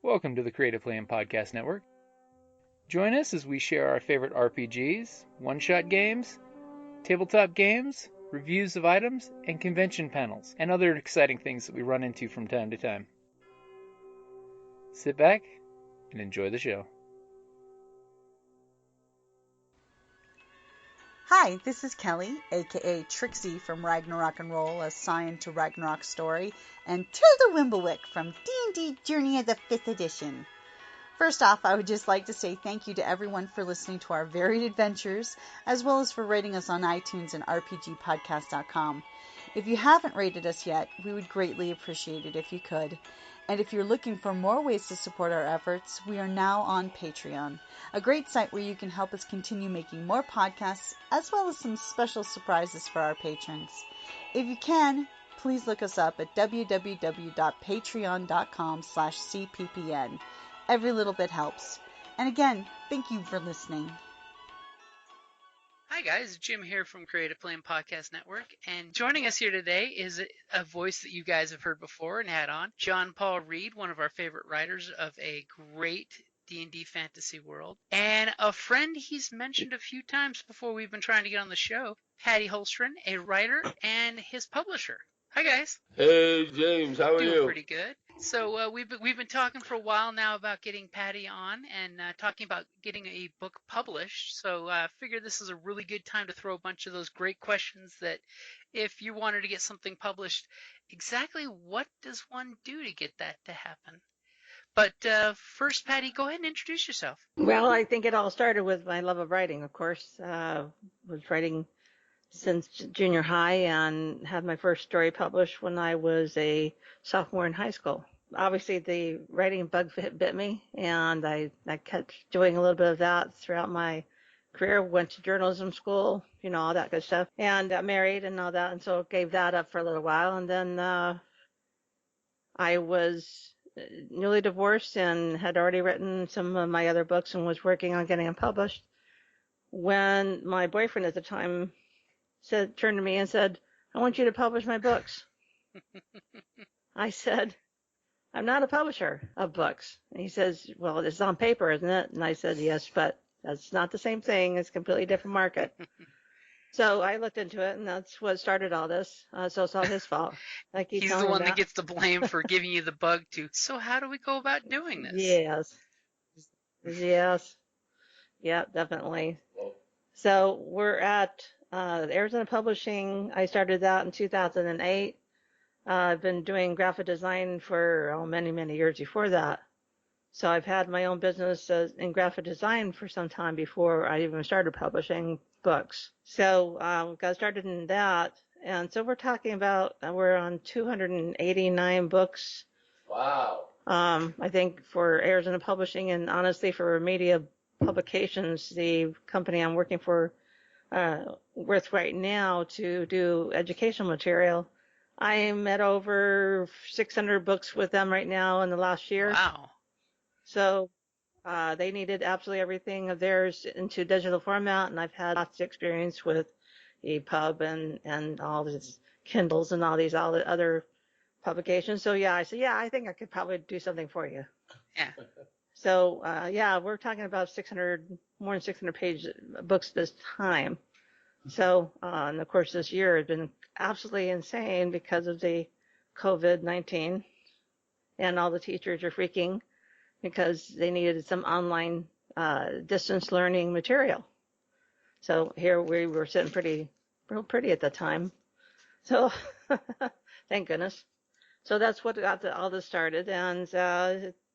Welcome to the Creative Playing Podcast Network. Join us as we share our favorite RPGs, one-shot games, tabletop games, reviews of items, and convention panels, and other exciting things that we run into from time to time. Sit back and enjoy the show. Hi, this is Kelly, aka Trixie from Ragnarok and Roll, assigned to Ragnarok Story, and Tilda Wimblewick from D&D Journey of the 5th Edition. First off, I would just like to say thank you to everyone for listening to our varied adventures, as well as for rating us on iTunes and RPGpodcast.com. If you haven't rated us yet, we would greatly appreciate it if you could. And if you're looking for more ways to support our efforts, we are now on Patreon, a great site where you can help us continue making more podcasts, as well as some special surprises for our patrons. If you can, please look us up at www.patreon.com/cppn. Every little bit helps. And again, thank you for listening. Hi guys, Jim here from Creative Playing Podcast Network, and joining us here today is a voice that you guys have heard before and had on, John Paul Ried, one of our favorite writers of a great D&D fantasy world, and a friend he's mentioned a few times before we've been trying to get on the show, Patti Hultstrand, a writer and his publisher. Hi guys. Hey James, how are you? Doing pretty good. So we've been talking for a while now about getting Patti on and talking about getting a book published. So I figure this is a really good time to throw a bunch of those great questions that if you wanted to get something published, exactly what does one do to get that to happen? But first, Patti, go ahead and introduce yourself. Well, I think it all started with my love of writing, of course. Was writing since junior high and had my first story published when I was a sophomore in high school. Obviously, the writing bug bit me, and I kept doing a little bit of that throughout my career. Went to journalism school, all that good stuff, and got married and all that, and so gave that up for a little while. And then I was newly divorced and had already written some of my other books and was working on getting them published when my boyfriend at the time turned to me and said, "I want you to publish my books." I said, "I'm not a publisher of books." And he says, "Well, it's on paper, isn't it?" And I said, "Yes, but that's not the same thing. It's a completely different market." So I looked into it, and that's what started all this. So it's all his fault. He's the one that gets the blame for giving you the bug to. So how do we go about doing this? Yes. Yeah, definitely. So we're at Arizona Publishing. I started that in 2008. I've been doing graphic design for many, many years before that. So I've had my own business in graphic design for some time before I even started publishing books. So got started in that. And so we're talking about, we're on 289 books. Wow. I think for Arizona Publishing, and honestly for Media Publications, the company I'm working for, with right now to do educational material. I'm at over 600 books with them right now in the last year. Wow. So they needed absolutely everything of theirs into digital format, and I've had lots of experience with EPUB and all these Kindles and all the other publications. So I said, I think I could probably do something for you. Yeah. So we're talking about more than 600 page books this time. So, and of course this year has been absolutely insane because of the COVID-19, and all the teachers are freaking because they needed some online distance learning material. So here we were sitting real pretty at the time. So thank goodness. So that's what got all this started, and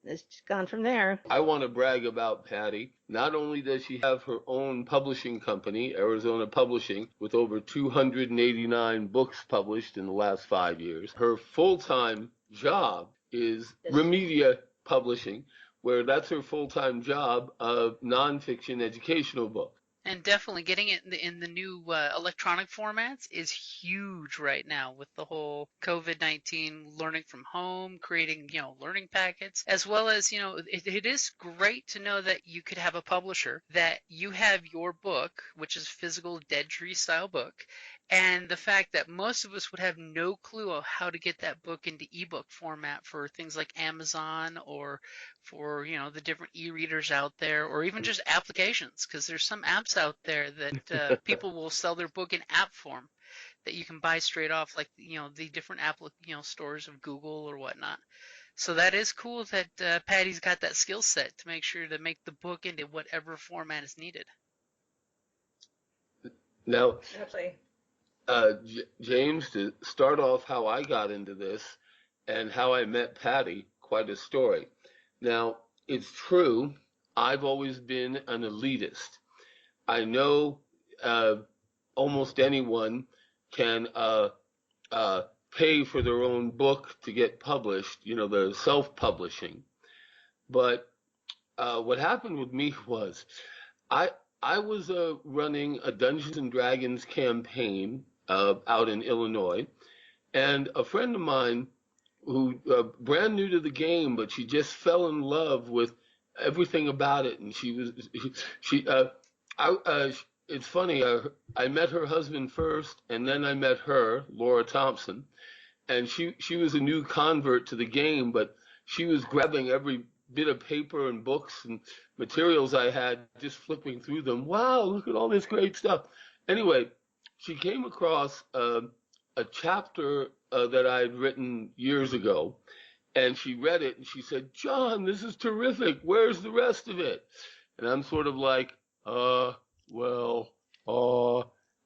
it's gone from there. I want to brag about Patti. Not only does she have her own publishing company, Arizona Publishing, with over 289 books published in the last 5 years, her full-time job is Remedia Publishing, where that's her full-time job of nonfiction educational books. And definitely getting it in the new electronic formats is huge right now with the whole COVID-19 learning from home, creating, learning packets, as well as, it is great to know that you could have a publisher that you have your book, which is physical Dead Tree style book, And the fact that most of us would have no clue of how to get that book into ebook format for things like Amazon or for, the different e-readers out there, or even just applications, because there's some apps out there that people will sell their book in app form that you can buy straight off, like, the different stores of Google or whatnot. So that is cool that Patty's got that skill set to make sure to make the book into whatever format is needed. Now, Absolutely. James, to start off how I got into this and how I met Patti, quite a story. Now, it's true, I've always been an elitist. I know almost anyone can pay for their own book to get published, the self-publishing. But what happened with me was I I was running a Dungeons and Dragons campaign out in Illinois, and a friend of mine who brand new to the game, but she just fell in love with everything about it, and she I it's funny. I met her husband first, and then I met her, Laura Thompson, and she was a new convert to the game, but she was grabbing every bit of paper and books and materials I had, just flipping through them. Wow, look at all this great stuff. Anyway, she came across a chapter that I had written years ago, and she read it and she said, "John, this is terrific. Where's the rest of it?" And I'm sort of like, well,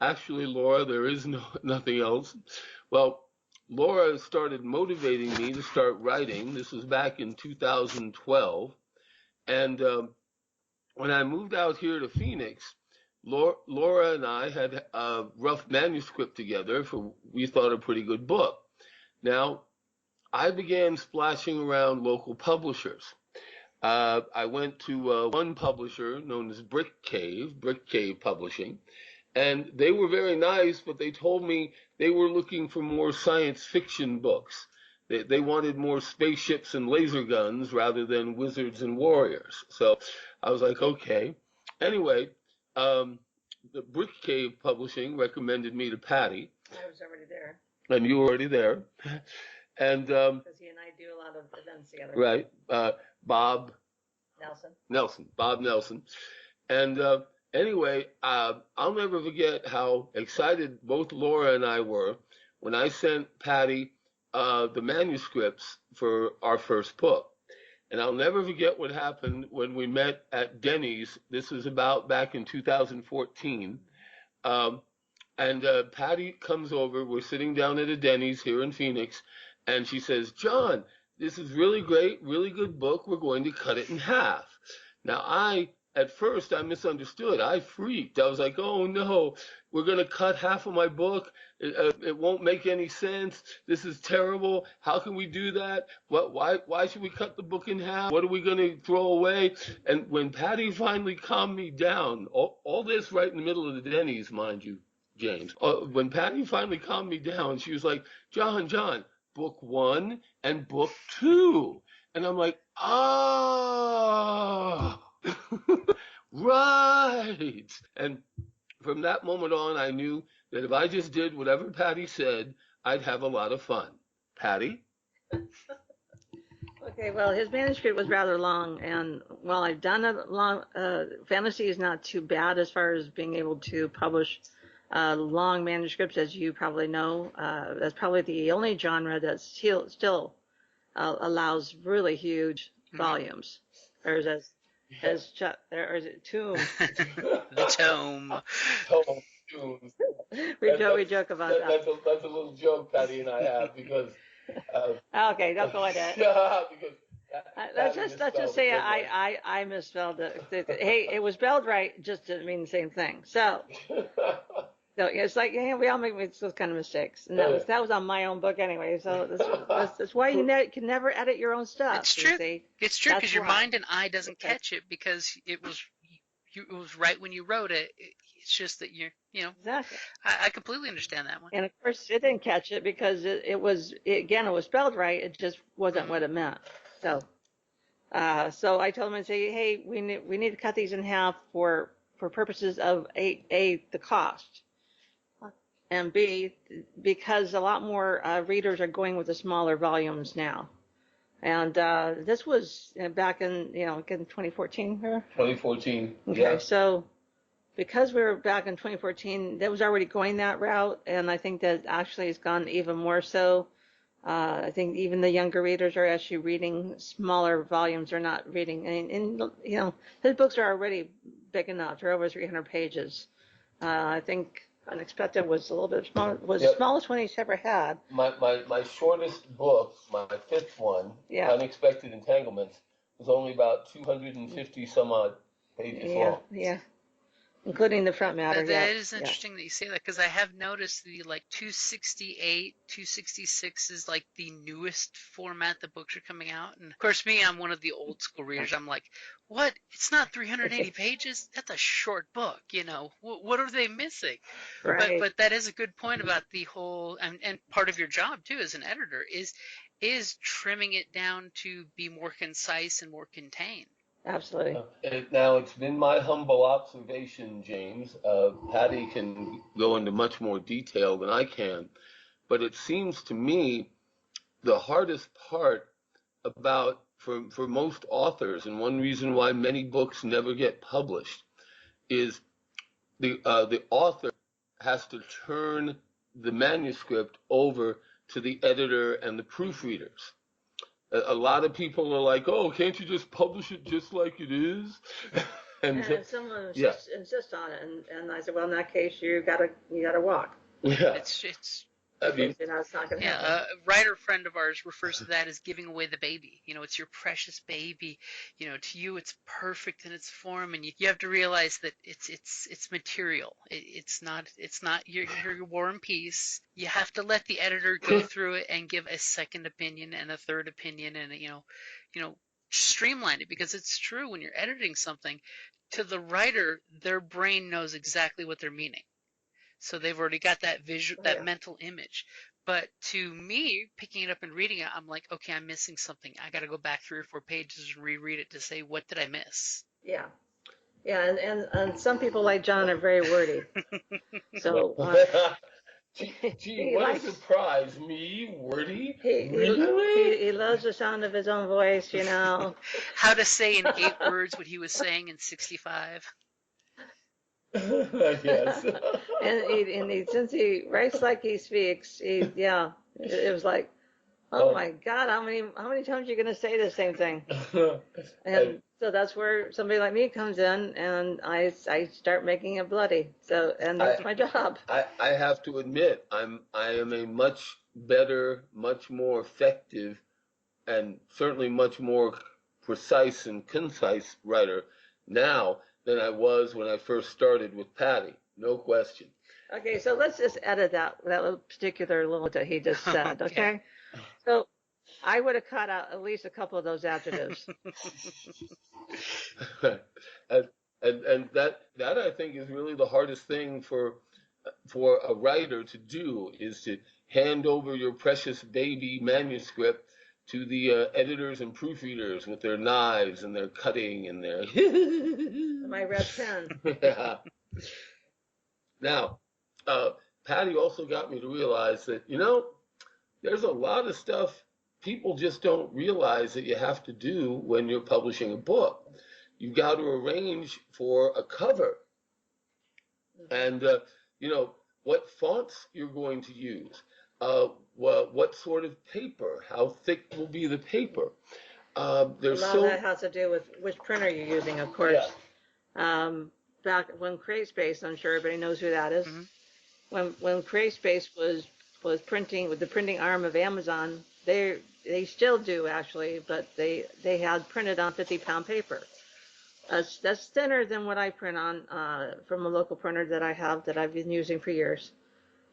actually, Laura, there is nothing else. Well, Laura started motivating me to start writing. This was back in 2012. And when I moved out here to Phoenix, Laura and I had a rough manuscript together for, we thought, a pretty good book. Now, I began splashing around local publishers. I went to one publisher known as Brick Cave Publishing, and they were very nice, but they told me they were looking for more science fiction books. They wanted more spaceships and laser guns rather than wizards and warriors. So I was like, okay. Anyway, the Brick Cave Publishing recommended me to Patti. I was already there. And you were already there. And because he and I do a lot of events together. Right. Bob Nelson. And anyway, I'll never forget how excited both Laura and I were when I sent Patti the manuscripts for our first book. And I'll never forget what happened when we met at Denny's. This was about back in 2014. And Patti comes over. We're sitting down at a Denny's here in Phoenix. And she says, "John, this is really great, really good book. We're going to cut it in half." Now, at first, I misunderstood. I freaked. I was like, "Oh, no, we're going to cut half of my book. It won't make any sense. This is terrible. How can we do that? Why should we cut the book in half? What are we going to throw away?" And when Patti finally calmed me down, all this right in the middle of the Denny's, mind you, James. When Patti finally calmed me down, she was like, John, book 1 and book 2. And I'm like, right. And from that moment on, I knew that if I just did whatever Patti said, I'd have a lot of fun. Patti? Okay, well, his manuscript was rather long, and while I've done a long, fantasy is not too bad as far as being able to publish long manuscripts, as you probably know. That's probably the only genre that still allows really huge volumes. Or is it Tomb? The Tome. We joke about that. That's a little joke Patti and I have because. Okay, don't go into it. Because let's just say I misspelled it. Hey, it was spelled right, just didn't mean the same thing. So it's like, we all make those kind of mistakes. And that was on my own book anyway. So that's why you can never edit your own stuff. It's true. It's true because your mind and eye doesn't catch it because it was right when you wrote it. It's just that Exactly. I completely understand that one. And of course, it didn't catch it because it was spelled right. It just wasn't what it meant. So I told him, and say, hey, we need to cut these in half for purposes of the cost. and B, because a lot more readers are going with the smaller volumes now. And this was back in, again, 2014. 2014. Okay, Yeah. so because we were back in 2014, that was already going that route, and I think that actually has gone even more so. I think even the younger readers are actually reading smaller volumes. They're not reading, and his books are already big enough. They're over 300 pages. I think Unexpected was a little bit smaller. Was the smallest one he's ever had. My shortest book, my fifth one, Unexpected Entanglements, was only about 250 some odd pages long. Yeah. Including the front matter. That is interesting that you say that, because I have noticed the 268, 266 is like the newest format the books are coming out. And of course, I'm one of the old school readers. I'm like, what? It's not 380 pages? That's a short book, What are they missing? Right. But that is a good point about the whole, and part of your job too as an editor is trimming it down to be more concise and more contained. Absolutely. Now, it's been my humble observation, James. Patti can go into much more detail than I can, but it seems to me the hardest part about, for most authors, and one reason why many books never get published, is the author has to turn the manuscript over to the editor and the proofreaders. A lot of people are like, "Oh, can't you just publish it just like it is?" and some of them insist on it, and I said, "Well, in that case, you gotta walk." Yeah, it's it's not gonna happen. A writer friend of ours refers to that as giving away the baby. It's your precious baby. To you it's perfect in its form, and you have to realize that it's material. It's not your war and peace. You have to let the editor go through it and give a second opinion and a third opinion, and streamline it, because it's true, when you're editing something, to the writer, their brain knows exactly what they're meaning. So they've already got that visual, that mental image. But to me, picking it up and reading it, I'm like, okay, I'm missing something. I got to go back 3 or 4 pages and reread it to say, what did I miss? Yeah. And some people like John are very wordy. So. Gee, what a surprise! Me, wordy? He loves the sound of his own voice, How to say in 8 words what he was saying in 65. Yes. and since he writes like he speaks, it was like, oh my God, how many times are you gonna say the same thing? And so that's where somebody like me comes in, and I start making it bloody. So, and that's my job. I have to admit, I am a much better, much more effective, and certainly much more precise and concise writer now than I was when I first started with Patti. No question. Okay, so let's just edit that particular little that he just said. Okay. So I would have cut out at least a couple of those adjectives. and that I think is really the hardest thing for a writer to do, is to hand over your precious baby manuscript to the editors and proofreaders with their knives and their cutting and their my red pen. Yeah. Now, Patti also got me to realize that there's a lot of stuff people just don't realize that you have to do when you're publishing a book. You've got to arrange for a cover, and what fonts you're going to use. What sort of paper? How thick will be the paper? There's a lot of that has to do with which printer you're using, of course. Yeah. Back when CreateSpace, I'm sure everybody knows who that is. Mm-hmm. When CreateSpace was printing with the printing arm of Amazon, they still do actually, but they had printed on 50-pound paper. That's thinner than what I print on from a local printer that I've been using for years.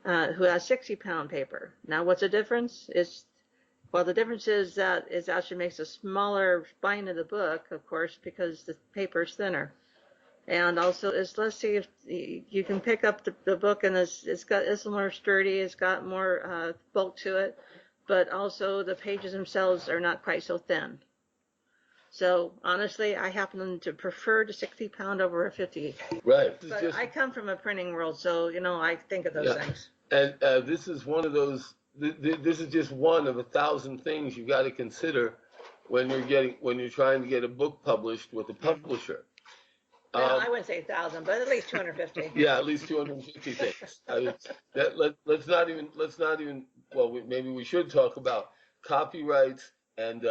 Who has 60-pound paper. Now, what's the difference? The difference is that it actually makes a smaller spine of the book, of course, because the paper is thinner. And also, let's see if you can pick up the book, and it's more sturdy, it's got more bulk to it, but also the pages themselves are not quite so thin. So honestly, I happen to prefer the 60-pound over a 50. Right. But I come from a printing world, so I think of those things. And this is one of those. This is just one of 1,000 things you got to consider when you're trying to get a book published with a publisher. Well, I wouldn't say 1,000, but at least 250. Yeah, at least 250 things. Let's not even. Well, maybe we should talk about copyrights and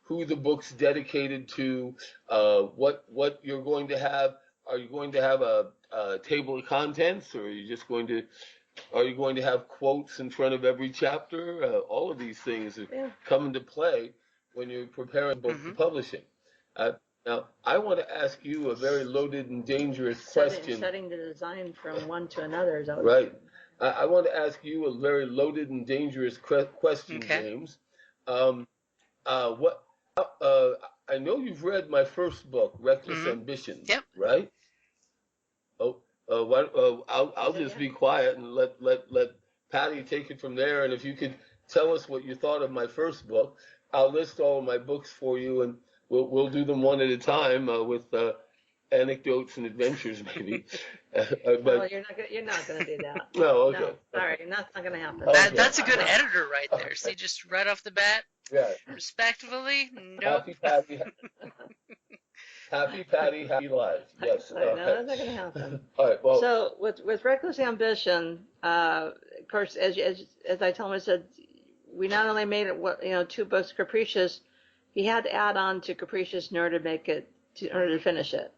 who the book's dedicated to. What you're going to have. Are you going to have a table of contents, or are you just going to? Are you going to have quotes in front of every chapter? All of these things come into play when you're preparing a book for publishing. Now, I want to ask you a very loaded and dangerous question. Setting the design from one to another is always right. I want to ask you a very loaded and dangerous question, James. What? I know you've read my first book, Reckless Ambitions, right? Oh, I'll just be quiet and let Patti take it from there. And if you could tell us what you thought of my first book, I'll list all of my books for you, and we'll do them one at a time with anecdotes and adventures, maybe. But well, you're not gonna do that. No, okay. No, sorry, that's not gonna happen. That's a good editor right there. See, just right off the bat. Yeah. Respectively, nope. Happy Patti, happy life. Yes. No, that's not gonna happen. All right. Well. So with Reckless Ambition, of course, as I told him, I said we not only made it 2 books Capricious. He had to add on to Capricious in order to finish it.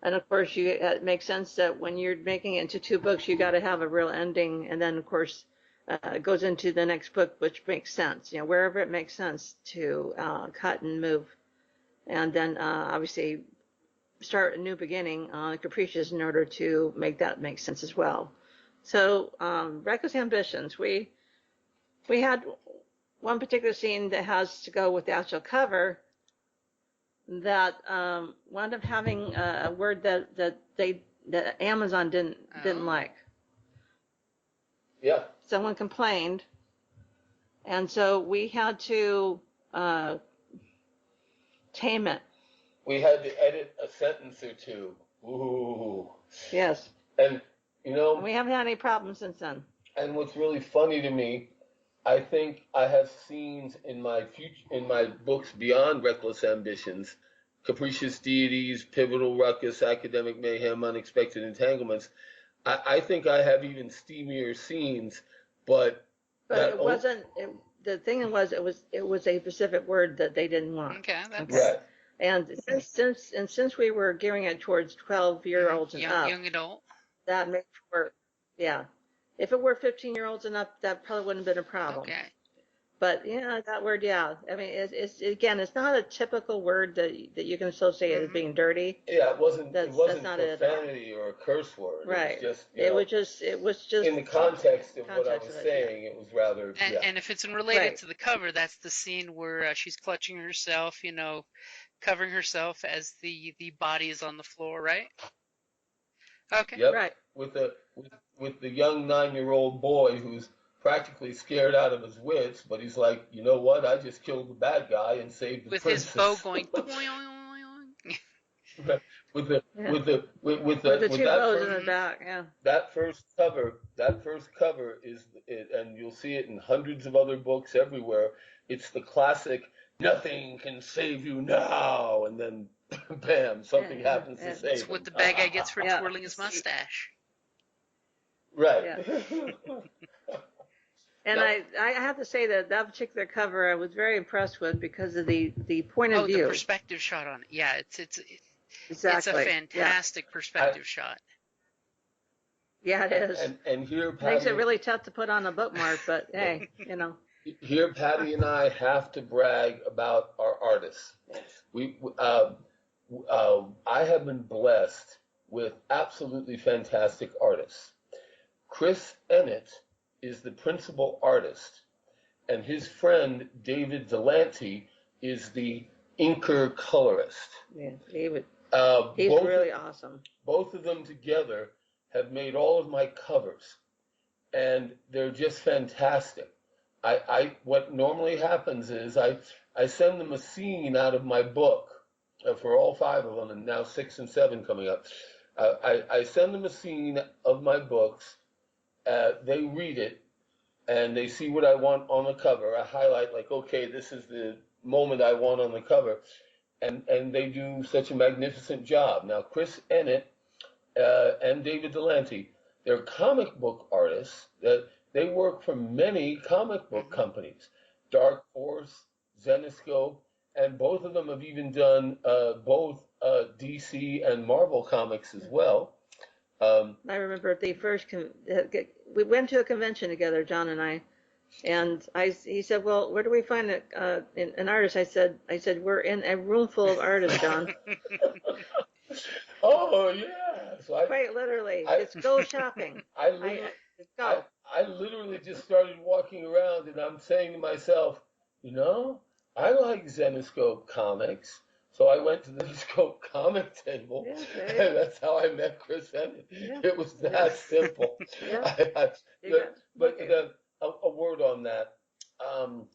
And of course, it makes sense that when you're making it into 2 books, you got to have a real ending, and then of course it goes into the next book, which makes sense. Wherever it makes sense to cut and move, and then obviously start a new beginning on Capricious in order to make that make sense as well. So Reckless Ambitions, we had one particular scene that has to go with the actual cover that wound up having a word that Amazon didn't like. Yeah. Someone complained, and so we had to tame it. We had to edit a sentence or 2. Ooh. Yes. And we haven't had any problems since then. And what's really funny to me, I think I have scenes in my books beyond Reckless Ambitions, Capricious Deities, Pivotal Ruckus, Academic Mayhem, Unexpected Entanglements. I think I have even steamier scenes, but it wasn't. The thing was, it was a specific word that they didn't want. Okay, that's right. And since we were gearing it towards 12-year-olds and up, young adult, that made for If it were 15-year-olds and up, that probably wouldn't have been a problem. Okay. But that word, I mean, it's not a typical word that you can associate as being dirty. Yeah, it wasn't not profanity or a curse word. Right. It was just in the context of what I was saying. It was rather. And if it's related to the cover, that's the scene where she's clutching herself, covering herself as the body is on the floor, right? Okay. Yep. Right. With the young 9-year-old boy who's practically scared out of his wits, but he's like, you know what? I just killed the bad guy and saved the princess. With his bow going. with the two bows in the back. Yeah. That first cover is it, and you'll see it in hundreds of other books everywhere. It's the classic. Nothing can save you now, and then bam, something happens to save him. It's what the bad guy gets for twirling his mustache. Right. Yeah. And I have to say that particular cover I was very impressed with because of the point of view. Oh, the perspective shot on it. Yeah, it's exactly. It's a fantastic perspective shot. Yeah, it is. And here, Patti, makes it really tough to put on a bookmark, but hey, Here, Patti and I have to brag about our artists. I have been blessed with absolutely fantastic artists. Chris Ennett is the principal artist, and his friend David Delante is the inker colorist. Yeah, David. He's really awesome. Both of them together have made all of my covers, and they're just fantastic. What normally happens is I send them a scene out of my book for all 5 of them, and now 6 and 7 coming up. I send them a scene of my books, they read it and they see what I want on the cover. I highlight like, okay, this is the moment I want on the cover, and they do such a magnificent job. Now, Chris Ennett and David Delante, they're comic book artists that they work for many comic book companies, Dark Horse, Zenescope, and both of them have even done both DC and Marvel comics as well. I remember the first, we went to a convention together, John and I, and he said, well, where do we find an artist? I said, we're in a room full of artists, John. Oh, yeah. So quite literally, just go shopping. I literally just started walking around and I'm saying to myself, I like Zenescope comics. So I went to the Zenescope comic table, and that's how I met Chris Emmett. Yeah. It was that simple. Yeah. But a word on that, and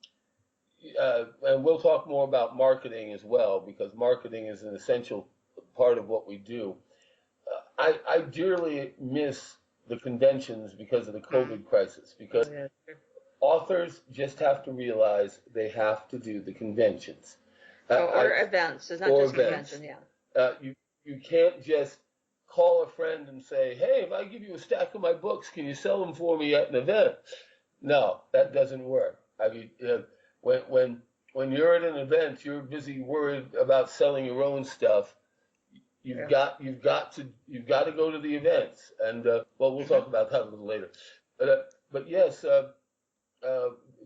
we'll talk more about marketing as well, because marketing is an essential part of what we do. I dearly miss the conventions because of the COVID crisis, because authors just have to realize they have to do the conventions. Or events. It's not just convention, yeah. You can't just call a friend and say, hey, if I give you a stack of my books, can you sell them for me at an event? No, that doesn't work. I mean, when you're at an event, you're busy worried about selling your own stuff. You've got to go to the events, and we'll talk about that a little later. But yes,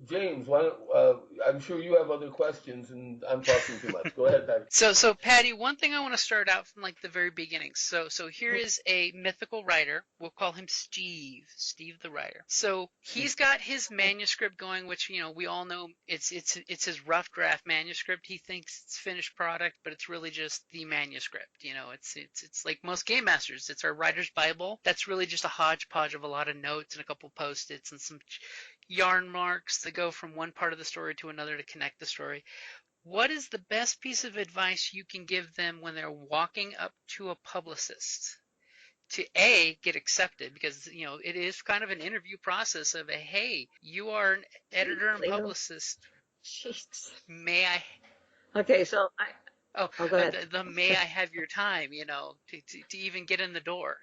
James, I'm sure you have other questions, and I'm talking too much. Go ahead, Patty. So Patty, one thing I want to start out from like the very beginning. So here is a mythical writer. We'll call him Steve the writer. So he's got his manuscript going, which we all know it's his rough draft manuscript. He thinks it's finished product, but it's really just the manuscript. It's like most game masters. It's our writer's Bible. That's really just a hodgepodge of a lot of notes and a couple Post-its and some yarn marks that go from one part of the story to another to connect the story. What is the best piece of advice you can give them when they're walking up to a publicist to get accepted? Because it is kind of an interview process of hey, you are an editor and publicist. Jeez. May I? Okay, so go ahead. May I have your time? To even get in the door.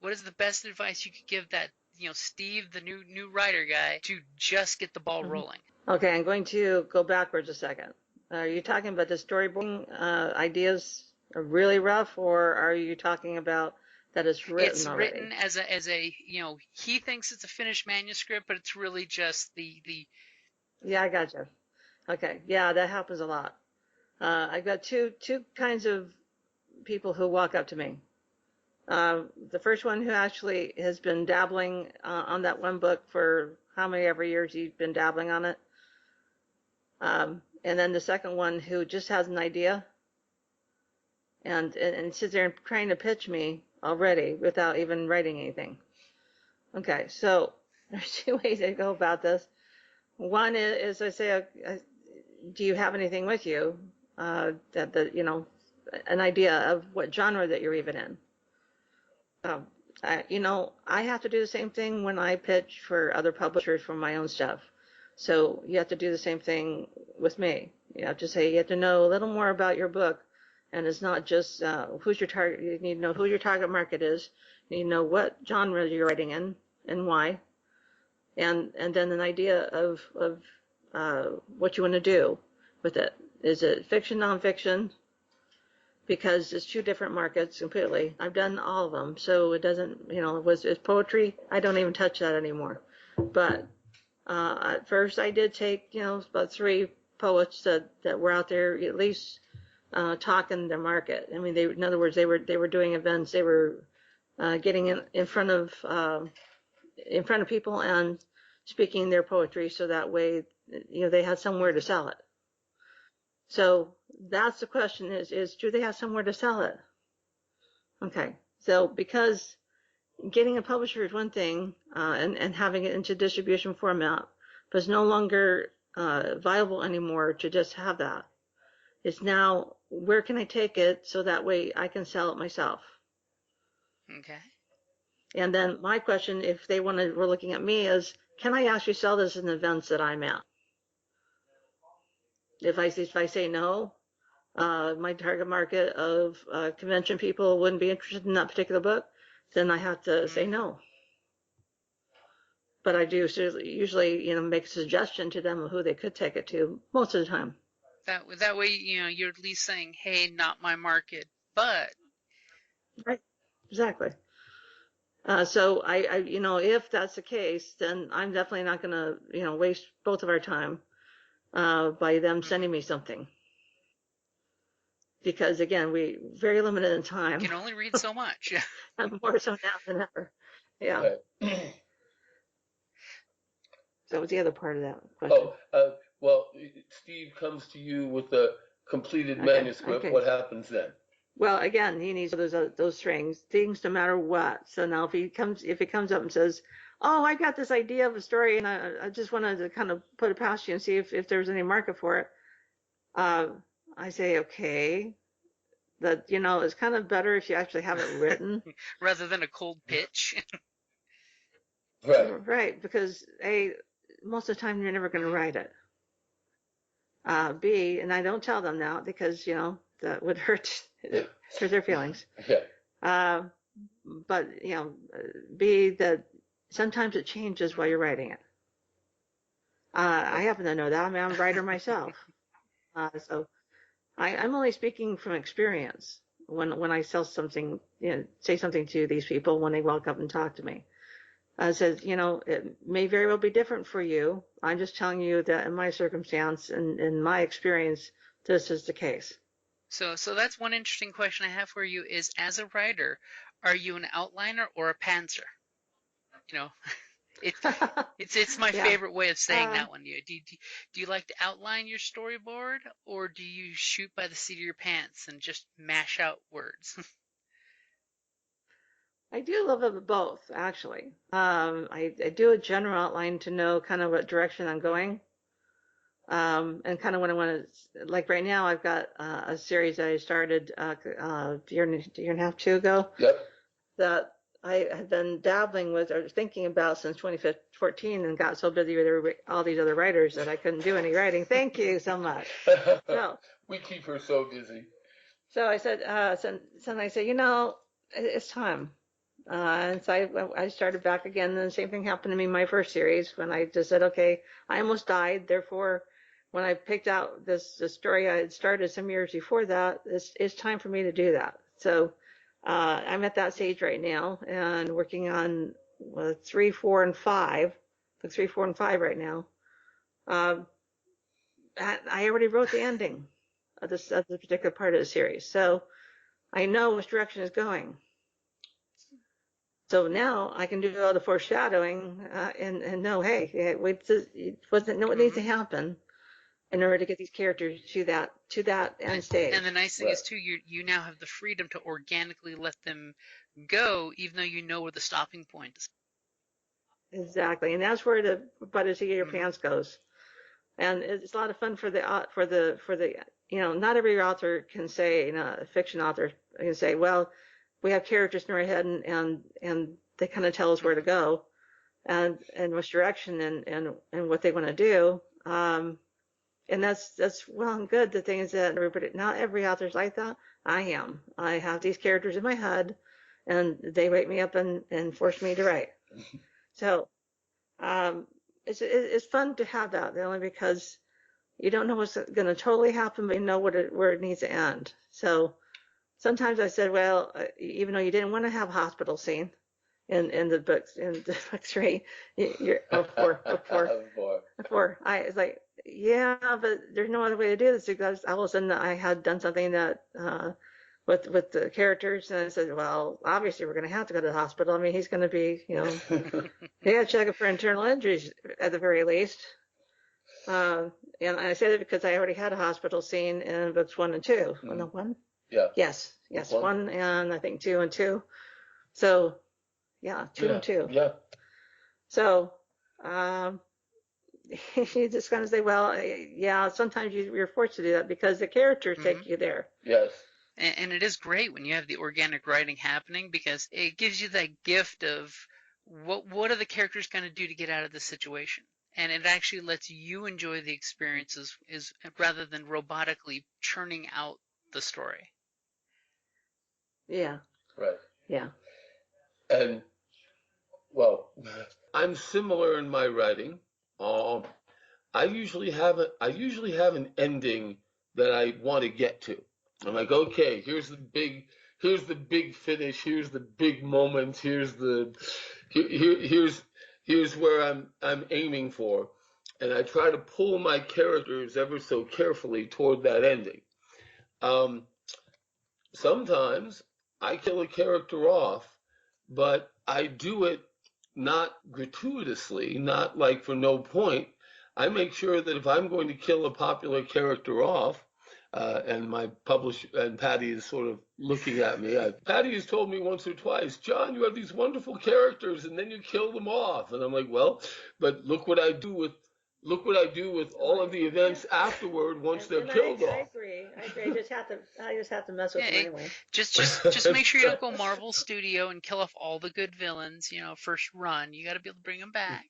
What is the best advice you could give that Steve, the new writer guy, to just get the ball rolling? Okay, I'm going to go backwards a second. Are you talking about the storyboarding ideas are really rough, or are you talking about that it's written It's already? written as a he thinks it's a finished manuscript, but it's really just the. Yeah, I gotcha. Okay, yeah, that happens a lot. I've got two kinds of people who walk up to me. The first one who actually has been dabbling on that one book for how many ever years he's been dabbling on it. And then the second one who just has an idea and sits there and trying to pitch me already without even writing anything. Okay, so there's two ways to go about this. One is I say, do you have anything with you an idea of what genre that you're even in? I have to do the same thing when I pitch for other publishers for my own stuff. So you have to do the same thing with me. You have to say, you have to know a little more about your book. And it's not just who's your target. You need to know who your target market is. You need to know what genre you're writing in and why. And then an idea of what you want to do with it. Is it fiction, nonfiction? Because it's two different markets completely. I've done all of them, so it doesn't, it's poetry. I don't even touch that anymore. But at first I did take, about 3 poets that were out there at least talking their market. I mean, in other words, they were doing events. They were getting in front of people and speaking their poetry, so that way, they had somewhere to sell it. So that's the question is do they have somewhere to sell it? Okay, so because getting a publisher is one thing and having it into distribution format, but it's no longer viable anymore to just have that. It's now, where can I take it so that way I can sell it myself? Okay. And then my question, if they were looking at me, is, can I actually sell this in events that I'm at? If I say no, my target market of convention people wouldn't be interested in that particular book, then I have to say no. But I do usually, make a suggestion to them of who they could take it to most of the time. That way, you're at least saying, hey, not my market, but. Right, exactly. So I, if that's the case, then I'm definitely not going to, waste both of our time by them sending me something. Because again, we very limited in time. You can only read so much. And more so now than ever. Yeah. Right. So what's the other part of that question? Well, Steve comes to you with a completed manuscript. Okay. What happens then? Well, again, he needs those things no matter what. So now if he comes up and says, "Oh, I got this idea of a story, and I just wanted to kind of put it past you and see if there's any market for it," I say, okay, that it's kind of better if you actually have it written rather than a cold pitch. Right, because A, most of the time you're never going to write it. B, and I don't tell them that because that would hurt their feelings. Yeah. But B, that sometimes it changes while you're writing it. I happen to know that. I mean, I'm a writer myself, so I'm only speaking from experience when I sell something, say something to these people when they walk up and talk to me. Says, it may very well be different for you. I'm just telling you that in my circumstance and in my experience, this is the case. So that's one interesting question I have for you is, as a writer, are you an outliner or a pantser? It's my favorite way of saying that one. Do you like to outline your storyboard, or do you shoot by the seat of your pants and just mash out words? I do love it both, actually. I do a general outline to know kind of what direction I'm going. And kind of when I want to, like right now, I've got a series that I started a year and a half, 2 ago. Yep. That I had been dabbling with or thinking about since 2014 and got so busy with all these other writers that I couldn't do any writing. Thank you so much. So we keep her so busy. So I said, so I said, it's time. And so I started back again. And the same thing happened to me in my first series when I just said, okay, I almost died. Therefore, when I picked out this story I had started some years before that, it's time for me to do that. So I'm at that stage right now and working on 3, 4, and 5. The 3, 4, and 5 right now. I already wrote the ending of this particular part of the series, so I know which direction it's going. So now I can do all the foreshadowing and know, hey, it wasn't what needs to happen in order to get these characters to that end stage. And the nice thing is too, you now have the freedom to organically let them go, even though you know where the stopping point is. Exactly, and that's where the by the seat of your pants goes, and it's a lot of fun for the not every author can say, a fiction author can say, well, we have characters in our head and they kind of tell us where to go and which direction and what they want to do. And that's well and good. The thing is that not every author's like that. I am. I have these characters in my head and they wake me up and force me to write. So it's fun to have that, only because you don't know what's going to totally happen, but you know where it needs to end. So sometimes I said, well, even though you didn't want to have a hospital scene in the book 3, four, I was like, yeah, but there's no other way to do this, because all of a sudden I had done something that with the characters, and I said, well, obviously we're going to have to go to the hospital. I mean, he's going to be, he got to check for internal injuries at the very least. And I said it because I already had a hospital scene in books 1 and 2. Mm-hmm. 1? Yeah. Yes, 1 and I think 2 and 2. So, yeah, 2 and 2. Yeah. So, you just kind of say, well, yeah, sometimes you're forced to do that because the characters take you there. Yes. And it is great when you have the organic writing happening, because it gives you that gift of what are the characters going to do to get out of this situation. And it actually lets you enjoy the experiences rather than robotically churning out the story. Yeah. Right. Yeah. And well, I'm similar in my writing. I usually have an ending that I want to get to. I'm like, okay, here's the big finish, here's the big moment, here's where I'm aiming for, and I try to pull my characters ever so carefully toward that ending. Um, Sometimes I kill a character off, but I do it not gratuitously, not like for no point. I make sure that if I'm going to kill a popular character off, and my publisher and Patti is sort of looking at me. Patti has told me once or twice, John, you have these wonderful characters, and then you kill them off. And I'm like, well, but look what I do with all of the events afterward once they're killed off. I agree. I just have to mess with them anyway. Just make sure you don't go Marvel Studio and kill off all the good villains. First run, you got to be able to bring them back.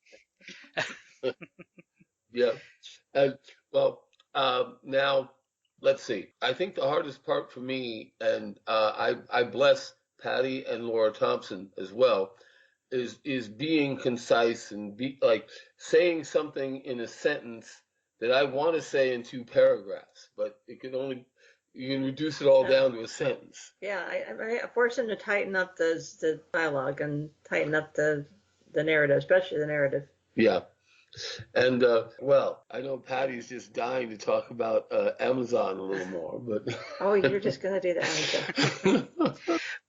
Yeah, and well, now let's see. I think the hardest part for me, and I bless Patti and Laura Thompson as well, is being concise and be like saying something in a sentence that I want to say in 2 paragraphs, but you can reduce it all down to a sentence. Yeah, I force them to tighten up the dialogue and tighten up the narrative, especially the narrative. Yeah. And well, I know Patti's just dying to talk about Amazon a little more, but oh, you're just gonna do that, aren't you?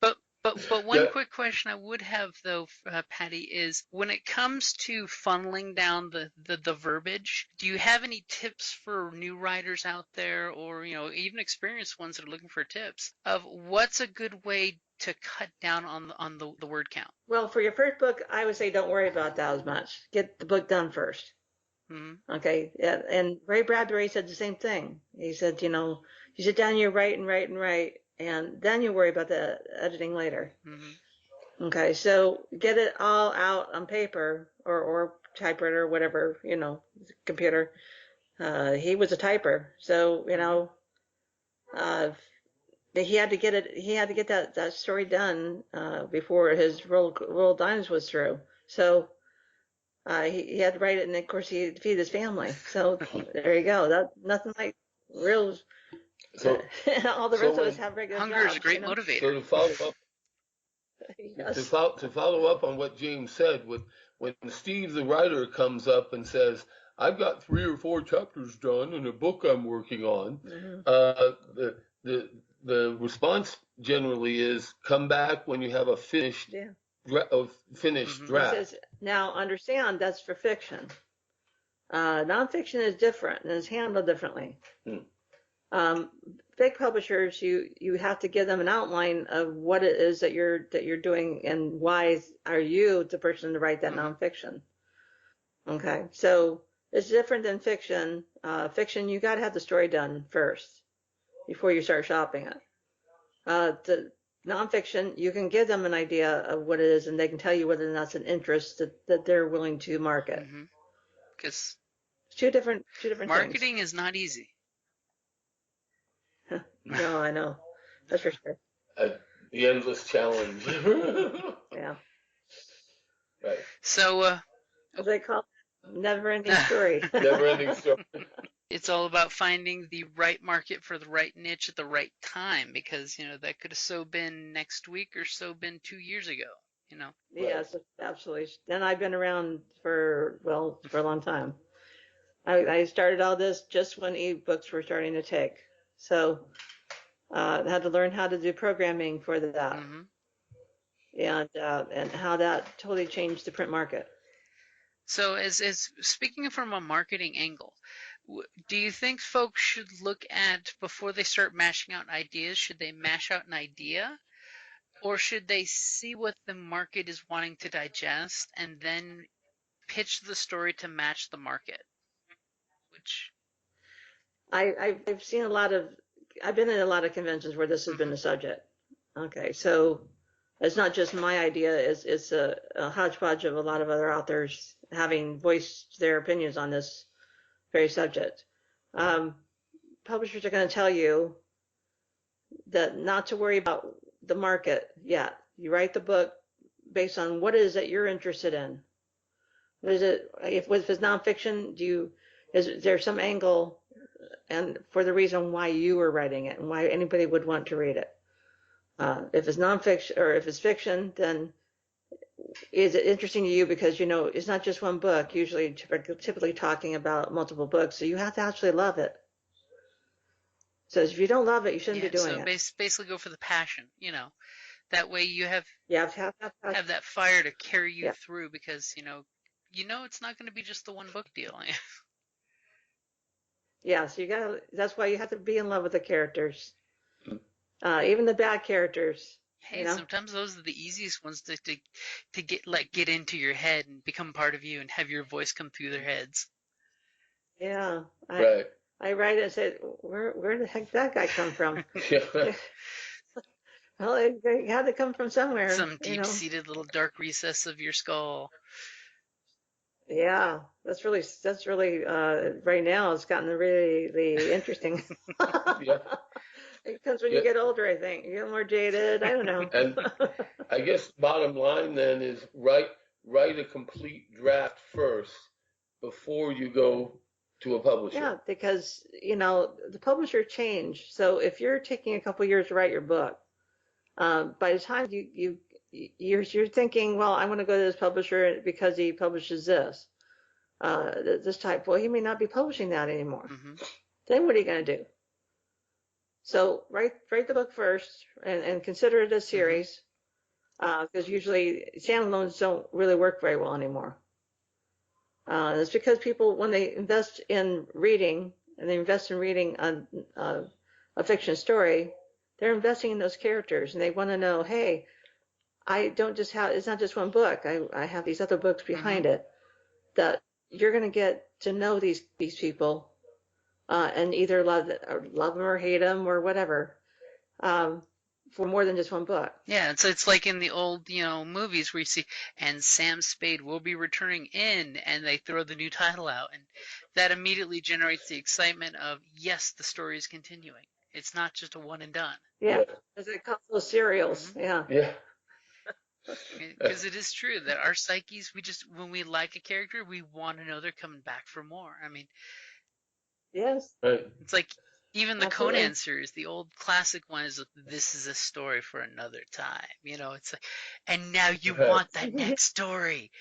But one quick question I would have though, Patti, is when it comes to funneling down the verbiage, do you have any tips for new writers out there, or even experienced ones that are looking for tips of what's a good way to cut down on the word count? Well, for your first book, I would say don't worry about that as much. Get the book done first. Mm-hmm. Okay, yeah, and Ray Bradbury said the same thing. He said, you sit down, you write and write and write, and then you worry about the editing later. Mm-hmm. Okay, so get it all out on paper or typewriter or whatever, computer. He was a typer, so he had to get that story done before his Roll Dimes was through. So he had to write it, and of course he had to feed his family. So there you go. That nothing like real. So all the rest of us have regular hunger jobs. Is a great motivator. So to follow up, yes. to follow up on what James said, when Steve the writer comes up and says, "I've got 3 or 4 chapters done in a book I'm working on," mm-hmm. The response generally is, "Come back when you have a finished mm-hmm. draft." He says, now understand that's for fiction. Nonfiction is different and is handled differently. Big publishers, you have to give them an outline of what it is that you're doing and why are you the person to write that nonfiction. Okay, so it's different than fiction. Fiction, you got to have the story done first before you start shopping it. The nonfiction, you can give them an idea of what it is, and they can tell you whether or not it's an interest that they're willing to market. Because two different marketing things. is not easy. No, I know. That's for sure. The endless challenge. Yeah. Right. So, as they call it, never-ending story. Never-ending story. It's all about finding the right market for the right niche at the right time, because that could have so been next week or so been 2 years ago. Yes, absolutely. And I've been around for a long time. I started all this just when eBooks were starting to take. So I had to learn how to do programming for that, and how that totally changed the print market. So, as speaking from a marketing angle, do you think folks should look at, before they start mashing out ideas, should they mash out an idea, or should they see what the market is wanting to digest and then pitch the story to match the market? Which I've seen a lot of I've been at a lot of conventions where this has been the subject. Okay, so it's not just my idea. It's a hodgepodge of a lot of other authors having voiced their opinions on this very subject. Publishers are going to tell you that not to worry about the market yet. You write the book based on what it is that you're interested in. What is it? If it's nonfiction, is there some angle and for the reason why you were writing it and why anybody would want to read it? If it's nonfiction or if it's fiction, then is it interesting to you because it's not just one book, usually typically talking about multiple books, so you have to actually love it. So if you don't love it, you shouldn't be doing it. So basically go for the passion, that way you have that fire to carry you through because, it's not going to be just the one book deal. Yeah, so that's why you have to be in love with the characters. Even the bad characters. Hey, sometimes those are the easiest ones to get into your head and become part of you and have your voice come through their heads. Yeah. Right. I write it and say, where the heck did that guy come from? Well, it had to come from somewhere. Some deep-seated little dark recess of your skull. Yeah, that's really right now it's gotten really interesting. Yeah. It comes when you get older, I think. You get more jaded. I don't know. And I guess bottom line then is write a complete draft first before you go to a publisher. Yeah, because the publisher changed. So if you're taking a couple years to write your book, by the time you're thinking, well, I want to go to this publisher because he publishes this type. Well, he may not be publishing that anymore. Mm-hmm. Then what are you going to do? So write the book first and consider it a series, because usually standalones don't really work very well anymore. It's because people, when they invest in reading and they invest in reading a fiction story, they're investing in those characters and they want to know, hey, it's not just one book. I have these other books behind it that you're going to get to know these people. And either love them or hate them or whatever, for more than just one book. Yeah, so it's like in the old, movies where you see, and Sam Spade will be returning in, and they throw the new title out, and that immediately generates the excitement of, yes, the story is continuing. It's not just a one and done. Yeah, as it calls those serials. Yeah. Because it is true that our psyches, when we like a character, we want to know they're coming back for more. I mean, yes. Right. It's like even the Conan series, the old classic one is this is a story for another time. It's like, and now you want that next story.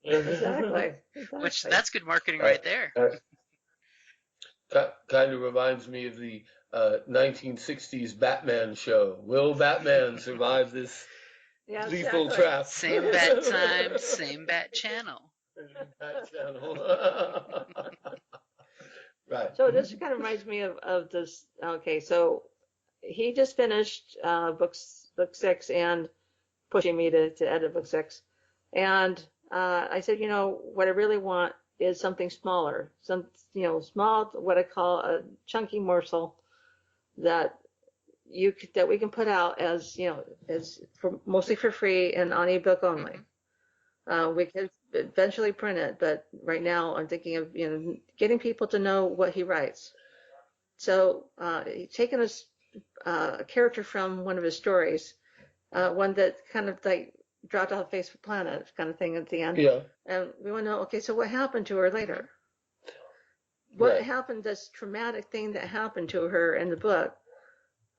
Exactly. Which that's good marketing right there. That kind of reminds me of the 1960s Batman show. Will Batman survive this lethal trap? Same bat time, same bat channel. Right. So this kind of reminds me of this. Okay, so he just finished book 6 and pushing me to edit book 6, and I said, what I really want is something smaller, small, what I call a chunky morsel that we can put out as mostly for free and on ebook only. We could eventually print it, but right now I'm thinking of getting people to know what he writes. So taking a character from one of his stories, one that kind of like dropped off the face of the planet kind of thing at the end. Yeah. And we want to know, okay, so what happened to her later? What happened, this traumatic thing that happened to her in the book,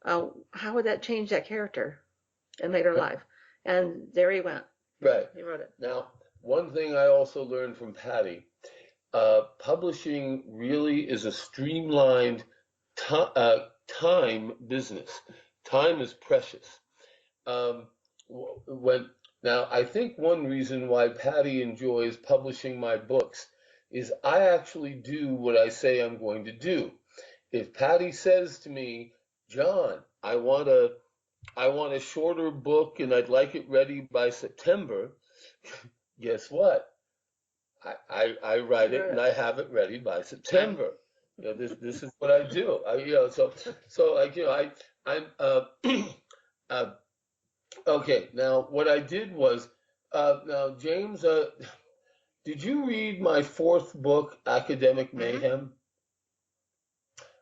how would that change that character in later life? And there he went. Right. He wrote it. Now, one thing I also learned from Patti, publishing really is a streamlined time business. Time is precious. Now, I think one reason why Patti enjoys publishing my books is I actually do what I say I'm going to do. If Patti says to me, John, I want a shorter book and I'd like it ready by September, guess what? I write it and I have it ready by September. this is what I do. So like I'm okay. Now what I did was now James, did you read my fourth book, Academic Mayhem?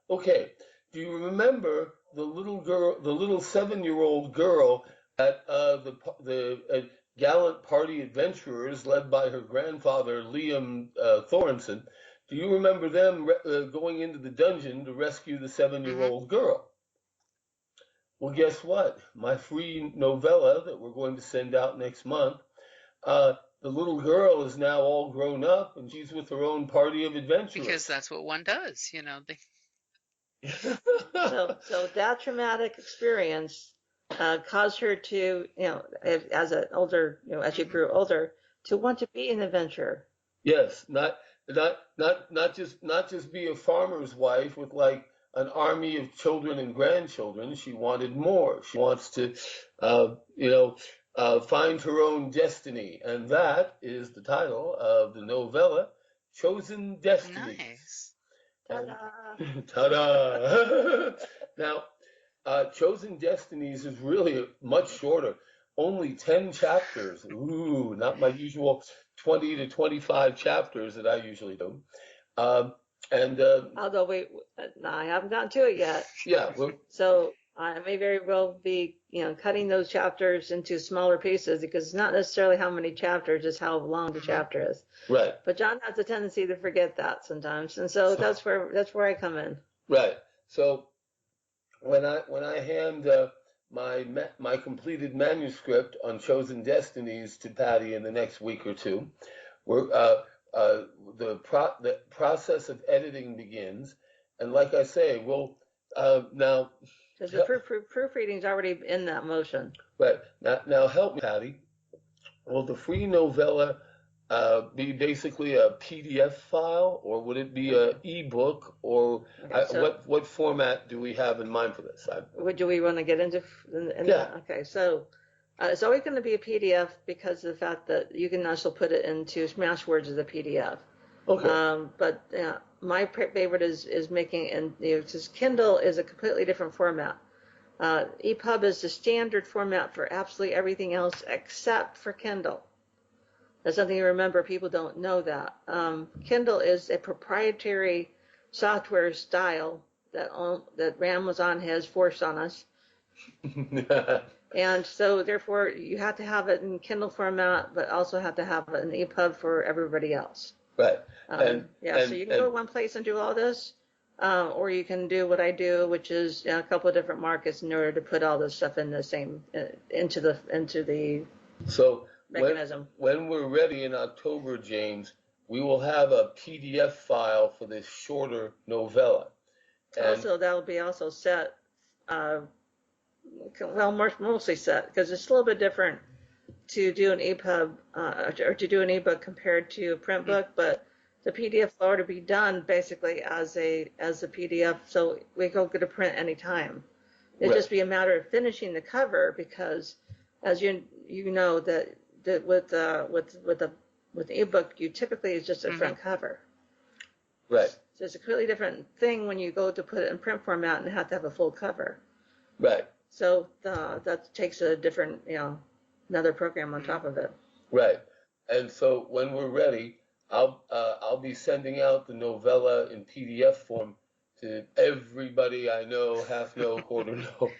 Okay. Do you remember the little girl, the little 7-year-old girl at the gallant party adventurers led by her grandfather Liam Thornton? Do you remember them going into the dungeon to rescue the 7-year-old girl? Well, guess what? My free novella that we're going to send out next month, the little girl is now all grown up and she's with her own party of adventurers. Because that's what one does, So that traumatic experience caused her to, as an older, as she grew older, to want to be an adventurer. Yes, not just be a farmer's wife with like an army of children and grandchildren. She wanted more. She wants to, find her own destiny, and that is the title of the novella, Chosen Destiny. Nice. Ta-da! Ta-da! Now, Chosen Destinies is really much shorter, only 10 chapters. Ooh, not my usual 20 to 25 chapters that I usually do. Although I haven't gotten to it yet. Yeah. So I may very well be, cutting those chapters into smaller pieces because it's not necessarily how many chapters, it's how long the chapter is. Right. But John has a tendency to forget that sometimes, and so that's where I come in. Right. So when I hand my completed manuscript on Chosen Destinies to Patti in the next week or two, the process of editing begins, and like I say, we'll now. Because the proofreading is already in that motion. Right. Now help me, Patti. Will the free novella be basically a PDF file, or would it be an ebook, or what format do we have in mind for this? Do we want to get into? Yeah. Okay, so it's always going to be a PDF because of the fact that you can also put it into Smashwords as a PDF. Okay. But my favorite is making, and because Kindle is a completely different format. EPUB is the standard format for absolutely everything else except for Kindle. That's something you remember. People don't know that. Kindle is a proprietary software style that Amazon has forced on us. And so therefore you have to have it in Kindle format, but also have to have it in EPUB for everybody else. Right. So you can go one place and do all this, or you can do what I do, which is a couple of different markets in order to put all this stuff in the same into the mechanism. When we're ready in October, James, we will have a PDF file for this shorter novella. And also, that'll be also set, mostly set, because it's a little bit different to do an EPUB or to do an ebook compared to a print book, but the PDF will already be done basically as a PDF, so we can go to print anytime. It'd just be a matter of finishing the cover, because as you know that with the ebook, you typically is just a front cover. Right. So it's a completely different thing when you go to put it in print format and have to have a full cover. Right. So that takes a different, another program on top of it. Right. And so when we're ready, I'll be sending out the novella in PDF form to everybody I know, half know, quarter know.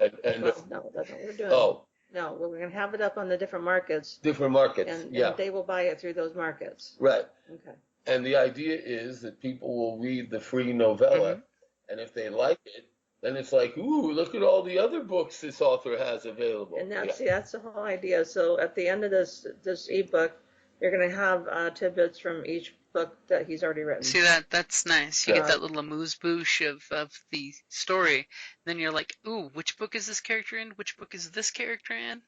No, that's not what we're doing. Oh. No, we're going to have it up on the different markets. Different markets, and they will buy it through those markets. Right. Okay. And the idea is that people will read the free novella, and if they like it, then it's like, ooh, look at all the other books this author has available. And that's the whole idea. So at the end of this ebook, you're going to have tidbits from each book that he's already written. See, that's nice. You get that little amuse-bouche of the story. Then you're like, ooh, which book is this character in? Which book is this character in?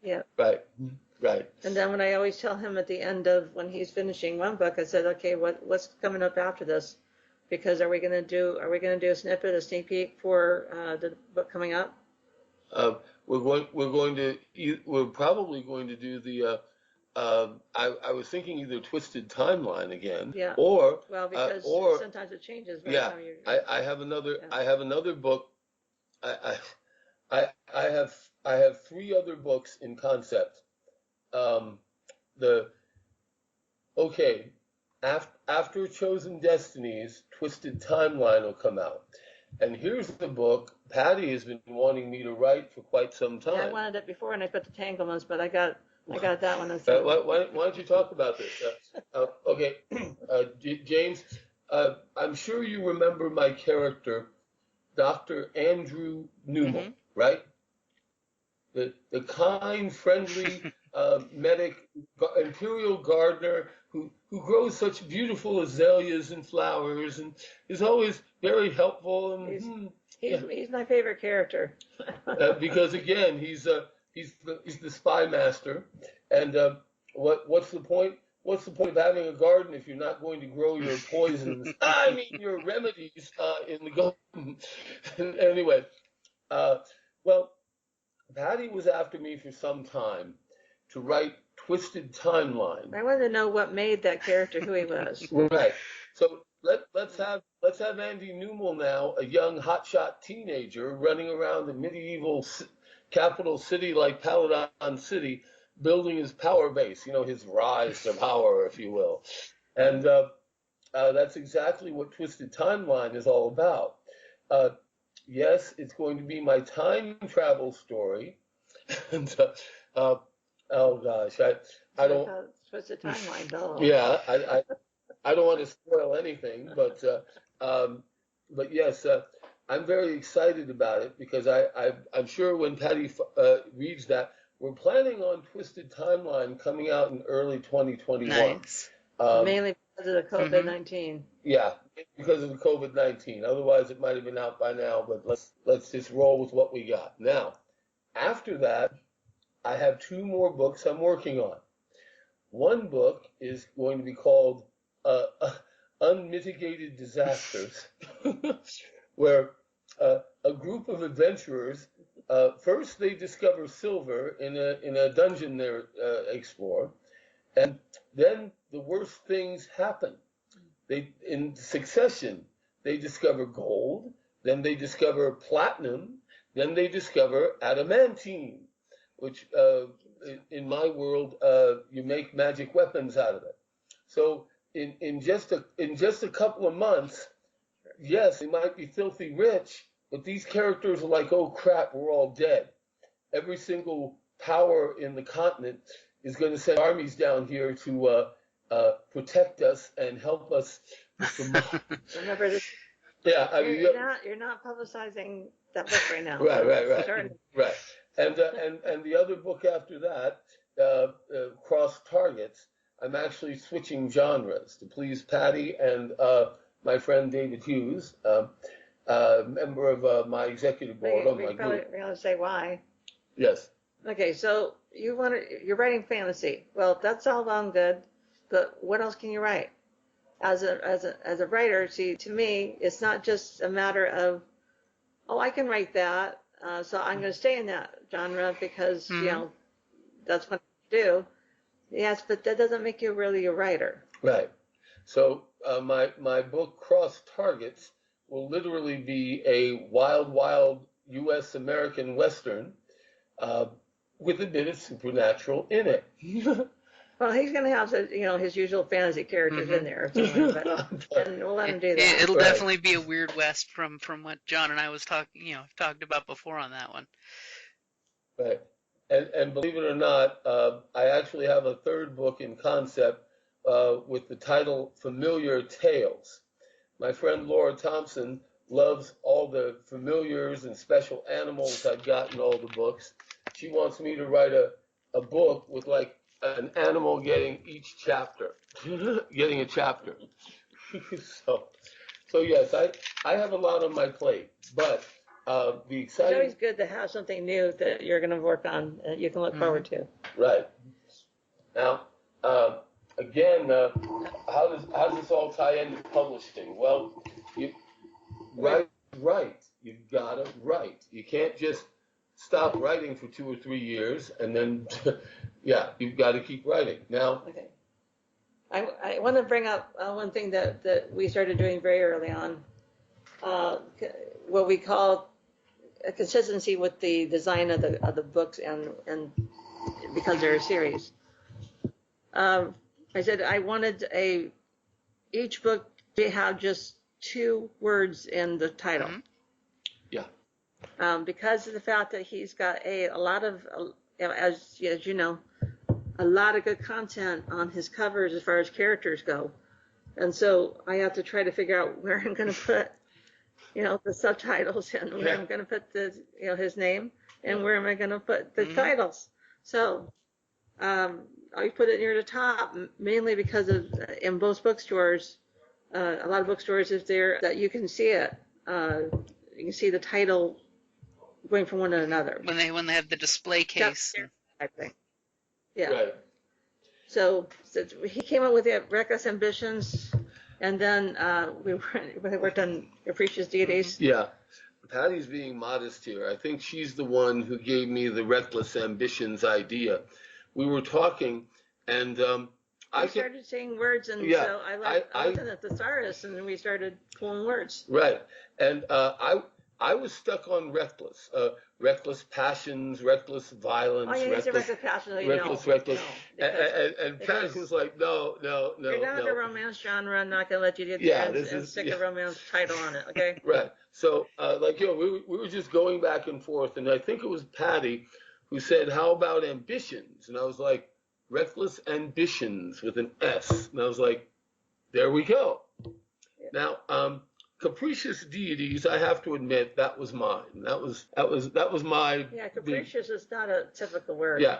Yeah. Right. And then when I always tell him at the end of when he's finishing one book, I said, okay, what's coming up after this? Because are we going to do a snippet, a sneak peek for the book coming up? We're probably going to do I was thinking either Twisted Timeline again, Yeah. or because or sometimes it changes by yeah, the time you're. I have another Yeah. I have another book. I I have three other books in concept. Um, the okay, after Chosen Destinies, Twisted Timeline will come out, and here's the book Patti has been wanting me to write for quite some time. Yeah, I wanted it before, and I put the Tanglements, but I got that one. Why don't you talk about this? Okay, James, I'm sure you remember my character, Dr. Andrew Newman, right? The kind, friendly medic, imperial gardener who grows such beautiful azaleas and flowers and is always very helpful. And he's my favorite character. Because again, he's the spy master, and what's the point? What's the point of having a garden if you're not going to grow your poisons? I mean, your remedies in the garden. Anyway, well, Patti was after me for some time to write Twisted Timeline. I wanted to know what made that character who he was. Right. So let's have Andy Newell now, a young hotshot teenager running around the medieval capital city like Paladon City, building his power base. His rise to power, if you will. And that's exactly what Twisted Timeline is all about. Yes, it's going to be my time travel story. And oh gosh, I don't. Twisted Timeline, though. Yeah, I don't want to spoil anything, but yes, I'm very excited about it because I'm sure when Patti reads that, we're planning on Twisted Timeline coming out in early 2021. Nice. Mainly because of the COVID-19. Yeah, because of the COVID-19. Otherwise, it might have been out by now. But let's just roll with what we got. Now, after that, I have two more books I'm working on. One book is going to be called Unmitigated Disasters, where a group of adventurers, first they discover silver in a dungeon they explore, and then the worst things happen. In succession, they discover gold, then they discover platinum, then they discover adamantine, which in my world, you make magic weapons out of it. So in just a couple of months, yes, they might be filthy rich, but these characters are like, oh crap, we're all dead. Every single power in the continent is going to send armies down here to protect us and help us. Remember this. Yeah, I mean, you're not publicizing that book right now. Right. And the other book after that, Cross Targets, I'm actually switching genres to please Patti and my friend David Hughes, member of my executive board on my group. We're going to say why. Yes. Okay, so you're writing fantasy. Well, that's all well and good, but what else can you write? As a writer, see, to me, it's not just a matter of, oh, I can write that, so I'm going to stay in that genre because that's what I do. Yes, but that doesn't make you really a writer. Right. So my book Cross Targets will literally be a wild U.S. American Western with a bit of supernatural in it. Well, he's going to have his usual fantasy characters in there, and we'll let him do that. It'll definitely be a Weird West from what John and I was talked about before on that one. Right. And believe it or not, I actually have a third book in concept with the title Familiar Tales. My friend Laura Thompson loves all the familiars and special animals I've got in all the books. She wants me to write a book with like an animal getting each chapter, getting a chapter. So yes, I have a lot on my plate, but the exciting. It's always good to have something new that you're going to work on that you can look forward to. Right. Now, again, how does this all tie into publishing? Well, you write. You've got to write. You can't just stop writing for 2 or 3 years, and then, yeah, you've got to keep writing. Now, Okay. I want to bring up one thing that we started doing very early on, what we call a consistency with the design of the books, and because they're a series. I said I wanted each book to have just 2 words in the title. Mm-hmm. yeah, Because of the fact that he's got a lot of, as you know, a lot of good content on his covers as far as characters go. And so I have to try to figure out where I'm going to put, the subtitles, and where I'm going to put his name, and where am I going to put the titles. So I put it near the top, mainly because of, in most bookstores, a lot of bookstores is there that you can see it. You can see the title going from one to another. When they have the display case. I think. Yeah. right. So he came up with the Reckless Ambitions, and then we worked on Capricious Deities. Yeah. Patty's being modest here. I think she's the one who gave me the Reckless Ambitions idea. We were talking, and I started saying words, and so I looked at the thesaurus, and then we started pulling words. Right. And I was stuck on reckless. Reckless passions, reckless violence. Oh, yeah, he's a reckless passion. Reckless. And Patty was like, no. You're not in the romance genre. I'm not going to let you get and stick a romance title on it, okay? Right. So, we were just going back and forth, and I think it was Patty who said, how about ambitions? And I was like, Reckless Ambitions with an S. And I was like, there we go. Yeah. Now, Capricious Deities, I have to admit, that was mine. That was my. Yeah, capricious is not a typical word. Yeah.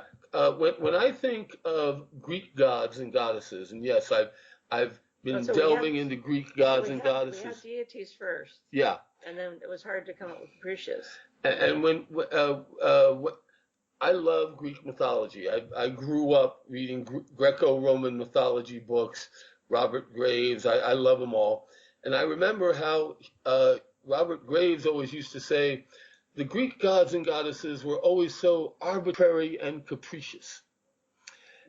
When I think of Greek gods and goddesses, and yes, I've been delving into Greek gods and goddesses. We had deities first. Yeah. And then it was hard to come up with capricious. And when I love Greek mythology. I grew up reading Greco-Roman mythology books, Robert Graves. I love them all. And I remember how Robert Graves always used to say, the Greek gods and goddesses were always so arbitrary and capricious.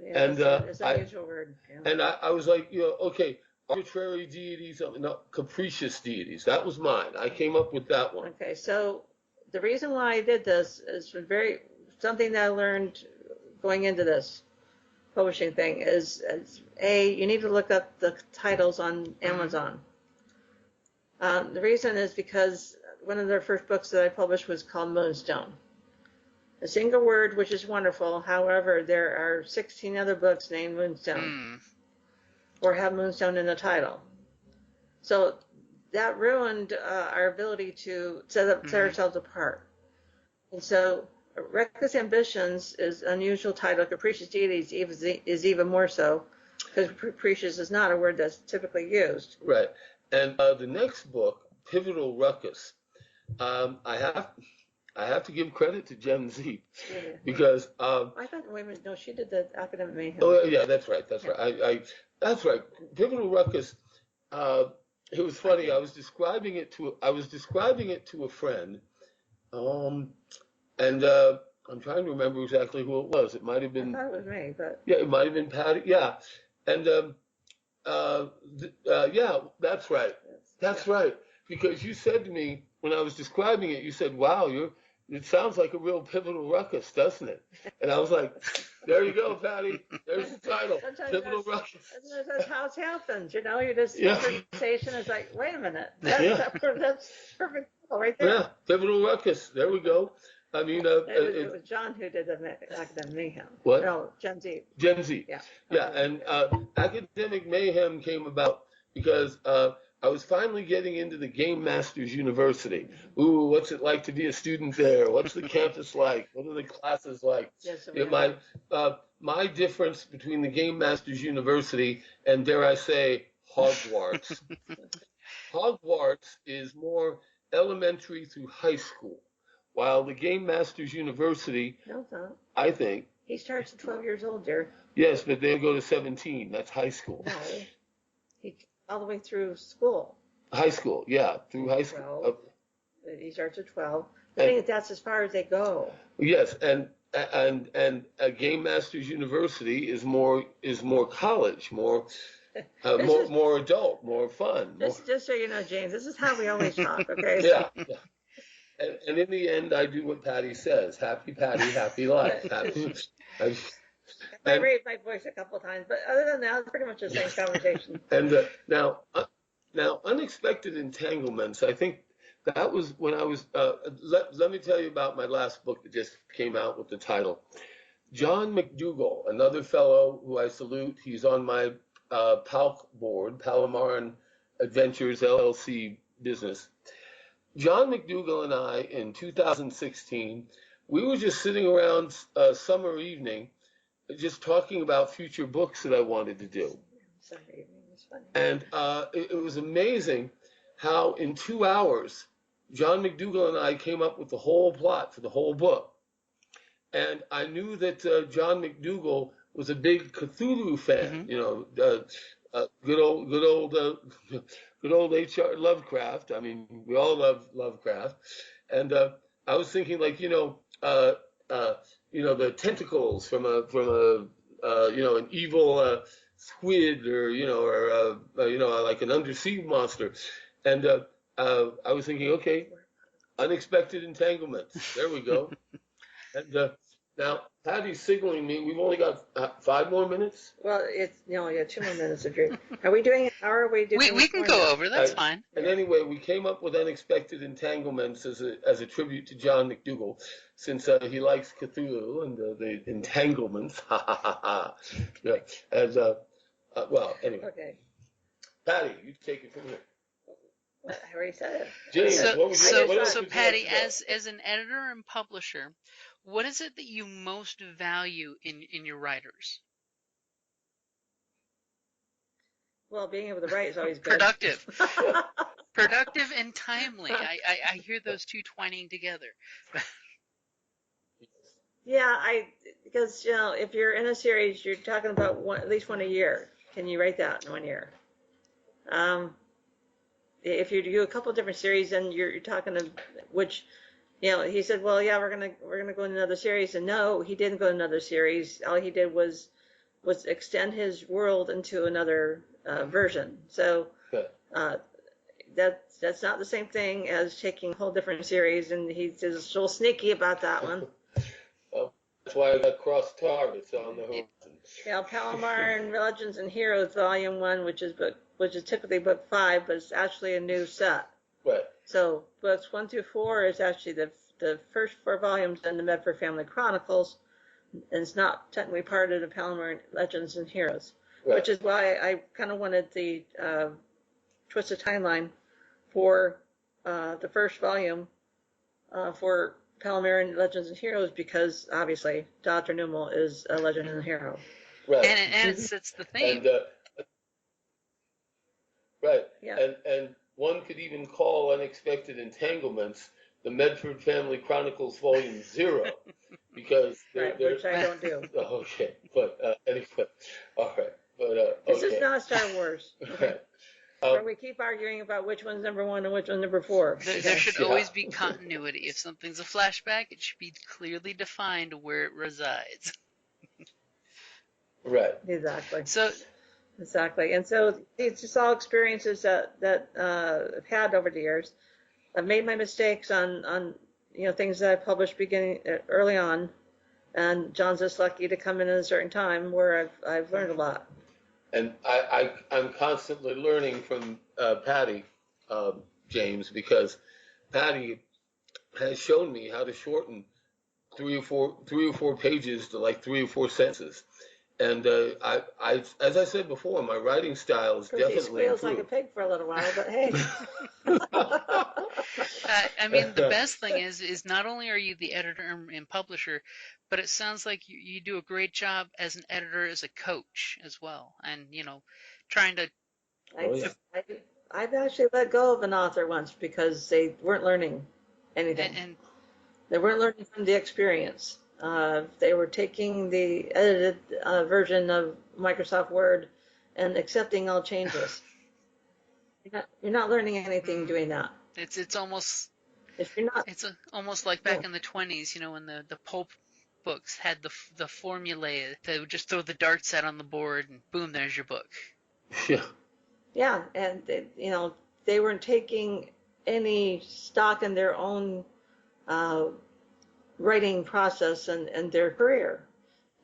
Yeah, and it's an unusual word. Yeah. And I was like, okay, arbitrary deities, no, capricious deities. That was mine. I came up with that one. Okay, so the reason why I did this is something that I learned going into this publishing thing is you need to look up the titles on Amazon. The reason is because one of their first books that I published was called Moonstone. A single word, which is wonderful. However, there are 16 other books named Moonstone or have Moonstone in the title. So that ruined our ability to set ourselves apart. And so Reckless Ambitions is an unusual title. Capricious Deities is even more so, because capricious is not a word that's typically used. Right. And the next book, Pivotal Ruckus, I have to give credit to Gen Z because I thought, wait a minute, no, she did the Academic Mayhem. Oh yeah, that's right. That's right. Pivotal Ruckus. It was funny. I was describing it to a friend, and I'm trying to remember exactly who it was. It might have been. I thought it was me, but yeah, it might have been Patty. Yeah, and yeah, that's right. That's right. Because you said to me when I was describing it, you said, "Wow, it sounds like a real pivotal ruckus, doesn't it?" And I was like, "There you go, Patty. There's the title, Pivotal Ruckus." That's how it happens, You're just conversation is like, wait a minute, that's perfect right there. Yeah, Pivotal Ruckus. There we go. I mean, it was John who did the Academic Mayhem. What? No, Gen Z. Gen Z. Yeah. Yeah, and Academic Mayhem came about because I was finally getting into the Game Masters University. Ooh, what's it like to be a student there? What's the campus like? What are the classes like? Yes, my difference between the Game Masters University and, dare I say, Hogwarts. Hogwarts is more elementary through high school, while the Game Masters University, no, it's not. I think. He starts at 12 years old, dear. Yes, but they go to 17. That's high school. No, all the way through school. High school, yeah, through high school. He starts at 12. I think that's as far as they go. Yes, and Game Masters University is more college, more more adult, more fun. Just so you know, James, this is how we always talk. Okay. Yeah. And in the end, I do what Patty says. Happy Patty, happy life. I raised my voice a couple times, but other than that, it's pretty much the same conversation. And now, unexpected entanglements. I think that was when I was. Let me tell you about my last book that just came out with the title. John McDougall, another fellow who I salute. He's on my PALC board, Palomar Adventures LLC business. John McDougall and I, in 2016, we were just sitting around a summer evening, just talking about future books that I wanted to do. Summer evening was funny. And it was amazing how in 2 hours, John McDougall and I came up with the whole plot for the whole book. And I knew that John McDougall was a big Cthulhu fan, good old H.R. Lovecraft. I mean, we all love Lovecraft. And I was thinking, like, the tentacles from an evil squid, or like an undersea monster. And I was thinking, okay, unexpected entanglements. There we go. And now Patty's signaling me. We've only got 5 more minutes. Well, it's 2 more minutes of drink. Are we doing? How are we doing? We can go over. That's fine. And anyway, we came up with unexpected entanglements as a tribute to John McDougall, since he likes Cthulhu and the entanglements. Yeah. As well, anyway. Okay. Patty, you take it from here. I already said it. James, so Patty, as an editor and publisher, what is it that you most value in your writers? Well, being able to write is always good. Productive and timely. I hear those two twining together. Yeah, because if you're in a series, you're talking about at least one a year. Can you write that in 1 year? If you do a couple of different series, then you're talking to which. He said, well, yeah, we're gonna go in another series, and no, he didn't go in another series. All he did was extend his world into another version. So that's not the same thing as taking a whole different series, and he's just a little sneaky about that one. Well, that's why I got cross targets on the horizon. Yeah, Palomar and Legends and Heroes Volume 1, which is typically book 5, but it's actually a new set. Right. So books 1 through 4 is actually the first 4 volumes in the Medford Family Chronicles, and it's not technically part of the Palomar Legends and Heroes, right. Which is why I kind of wanted the twisted timeline for the first volume for Palomar Legends and Heroes, because obviously Dr. Numel is a legend and a hero. Right. And it sets the theme. And, right. Yeah. And one could even call unexpected entanglements the Medford Family Chronicles Volume 0, because which I don't do. Okay, but anyway, all right, but okay. This is not Star Wars. Right. Where we keep arguing about which one's number 1 and which one's number 4. There should always be continuity. If something's a flashback, it should be clearly defined where it resides. Right. Exactly. Exactly. And so it's just all experiences that I've had over the years. I've made my mistakes on things that I published early on, and John's just lucky to come in at a certain time where I've learned a lot. And I'm constantly learning from Patti, James, because Patti has shown me how to shorten 3 or 4 pages to like 3 or 4 sentences. And I, as I said before, my writing style is definitely squeals improved. like a pig for a little while, but hey. I mean, the best thing is not only are you the editor and publisher, but it sounds like you do a great job as an editor, as a coach as well, and trying to. I've actually let go of an author once because they weren't learning anything. And they weren't learning from the experience. They were taking the edited version of Microsoft Word and accepting all changes. You're not learning anything doing that. It's almost If you're not, It's almost like yeah, back in the 20s, when the pulp books had the formulae. They would just throw the darts out on the board and boom, there's your book. Yeah. yeah, and they weren't taking any stock in their own uh, writing process and their career.